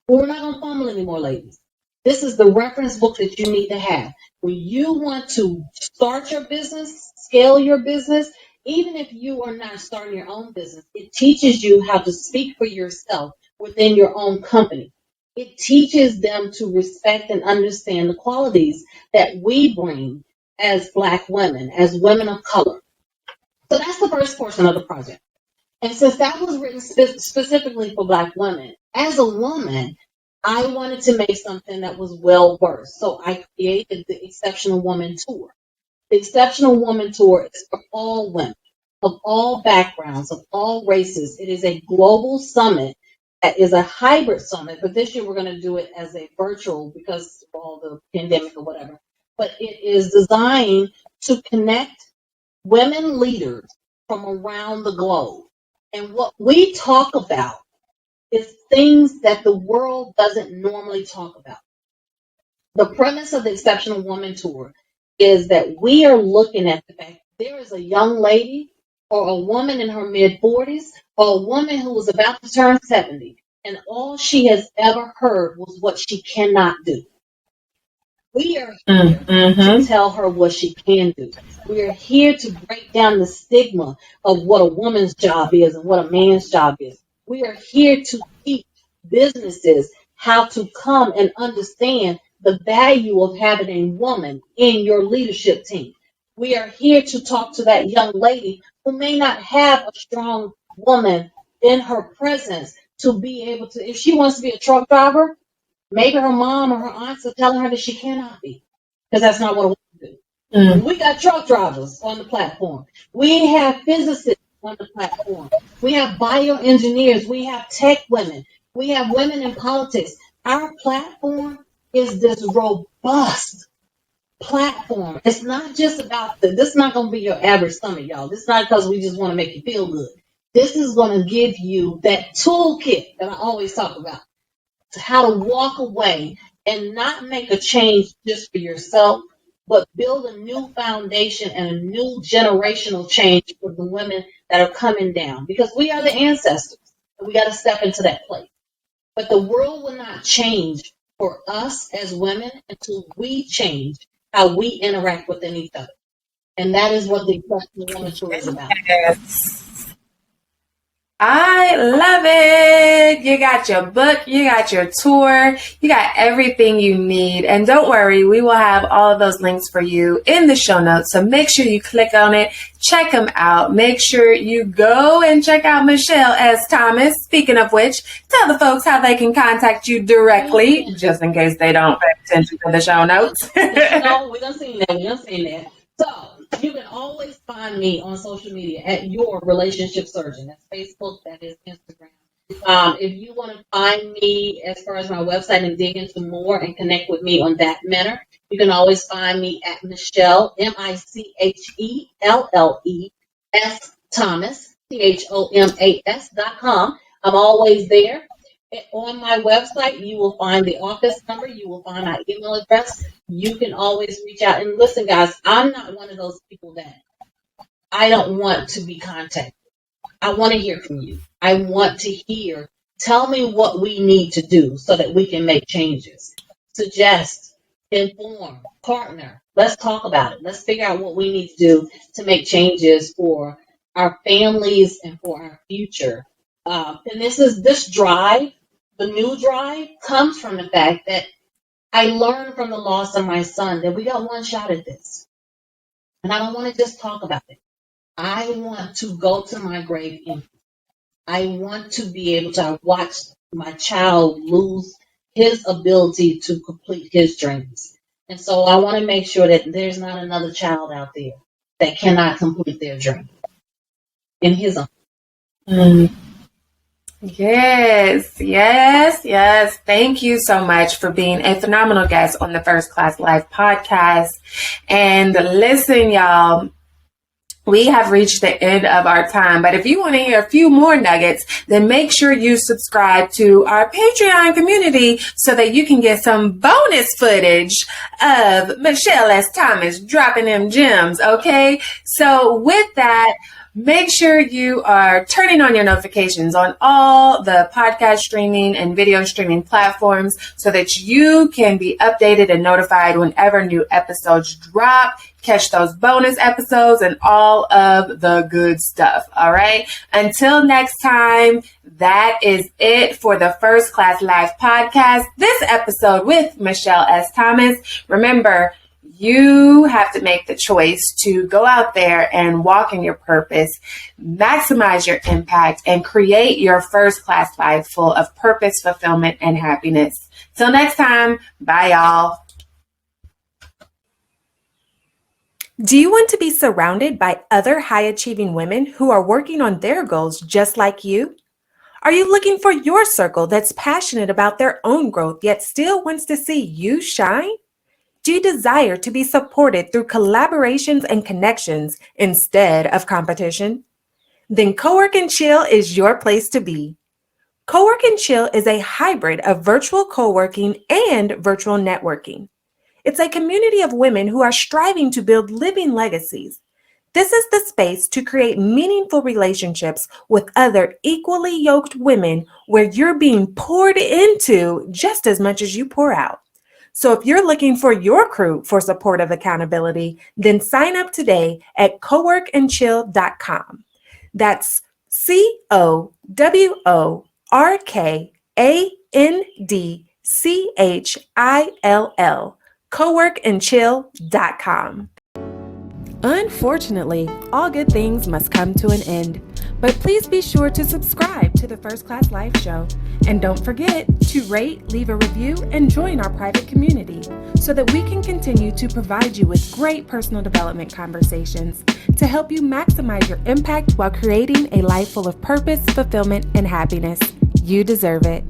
But we're not going to fumble anymore, ladies. This is the reference book that you need to have. When you want to start your business, scale your business, even if you are not starting your own business, it teaches you how to speak for yourself within your own company. It teaches them to respect and understand the qualities that we bring as Black women, as women of color. So that's the first portion of the project. And since that was written specifically for Black women, as a woman, I wanted to make something that was well versed. So I created the Exceptional Woman Tour. The Exceptional Woman Tour is for all women of all backgrounds, of all races. It is a global summit that is a hybrid summit, but this year we're going to do it as a virtual because of all the pandemic or whatever. But it is designed to connect women leaders from around the globe. And what we talk about is things that the world doesn't normally talk about. The premise of the Exceptional Woman Tour is that we are looking at the fact there is a young lady or a woman in her mid-40s or a woman who was about to turn 70, and all she has ever heard was what she cannot do. We are here to tell her what she can do. We are here to break down the stigma of what a woman's job is and what a man's job is. We are here to teach businesses how to come and understand the value of having a woman in your leadership team. We are here to talk to that young lady who may not have a strong woman in her presence to be able to, if she wants to be a truck driver, maybe her mom or her aunts are telling her that she cannot be, because that's not what a woman do. We got truck drivers on the platform. We have physicists on the platform. We have bioengineers. We have tech women. We have women in politics. Our platform is this robust platform. It's not just about this is not going to be your average summit, y'all. This is not because we just want to make you feel good. This is going to give you that toolkit that I always talk about. How to walk away and not make a change just for yourself, but build a new foundation and a new generational change for the women that are coming down. Because we are the ancestors, and we got to step into that place. But the world will not change for us as women until we change how we interact with each other. And that is what the Exceptional Woman Tour is about. Yes. I love it. You got your book, you got your tour, you got everything you need. And don't worry, we will have all of those links for you in the show notes. So make sure you click on it, check them out. Make sure you go and check out Michelle S. Thomas. Speaking of which, tell the folks how they can contact you directly, just in case they don't pay attention to the show notes. No, we don't see that. So You can always find me on social media at Your Relationship Surgeon. That's Facebook, that is Instagram. If you want to find me as far as my website and dig into more and connect with me on that manner, you can always find me at Michelle, MICHELLES Thomas, THOMAS.com. I'm always there. On my website, you will find the office number. You will find my email address. You can always reach out. And listen, guys, I'm not one of those people that I don't want to be contacted. I want to hear from you. I want to hear. Tell me what we need to do so that we can make changes. Suggest, inform, partner. Let's talk about it. Let's figure out what we need to do to make changes for our families and for our future. And this drive, the new drive, comes from the fact that I learned from the loss of my son that we got one shot at this. And I don't want to just talk about it. I want to go to my grave empty. I want to be able to watch my child lose his ability to complete his dreams. And so I want to make sure that there's not another child out there that cannot complete their dream in his own. Yes. Thank you so much for being a phenomenal guest on the First Class Life podcast. And listen, y'all, we have reached the end of our time, but if you want to hear a few more nuggets, then make sure you subscribe to our Patreon community so that you can get some bonus footage of Michelle S. Thomas dropping them gems, okay? So with that, make sure you are turning on your notifications on all the podcast streaming and video streaming platforms so that you can be updated and notified whenever new episodes drop. Catch those bonus episodes and all of the good stuff. All right. Until next time, that is it for the First Class Life podcast. This episode with Michelle S. Thomas. Remember, you have to make the choice to go out there and walk in your purpose, maximize your impact, and create your first class life full of purpose, fulfillment, and happiness. Till next time, bye, y'all. Do you want to be surrounded by other high-achieving women who are working on their goals just like you? Are you looking for your circle that's passionate about their own growth yet still wants to see you shine? Do you desire to be supported through collaborations and connections instead of competition? Then Cowork and Chill is your place to be. Cowork and Chill is a hybrid of virtual co-working and virtual networking. It's a community of women who are striving to build living legacies. This is the space to create meaningful relationships with other equally yoked women where you're being poured into just as much as you pour out. So if you're looking for your crew for supportive accountability, then sign up today at coworkandchill.com. That's COWORKANDCHILL, coworkandchill.com. Unfortunately, all good things must come to an end. But please be sure to subscribe to the First Class Life Show. And don't forget to rate, leave a review, and join our private community so that we can continue to provide you with great personal development conversations to help you maximize your impact while creating a life full of purpose, fulfillment, and happiness. You deserve it.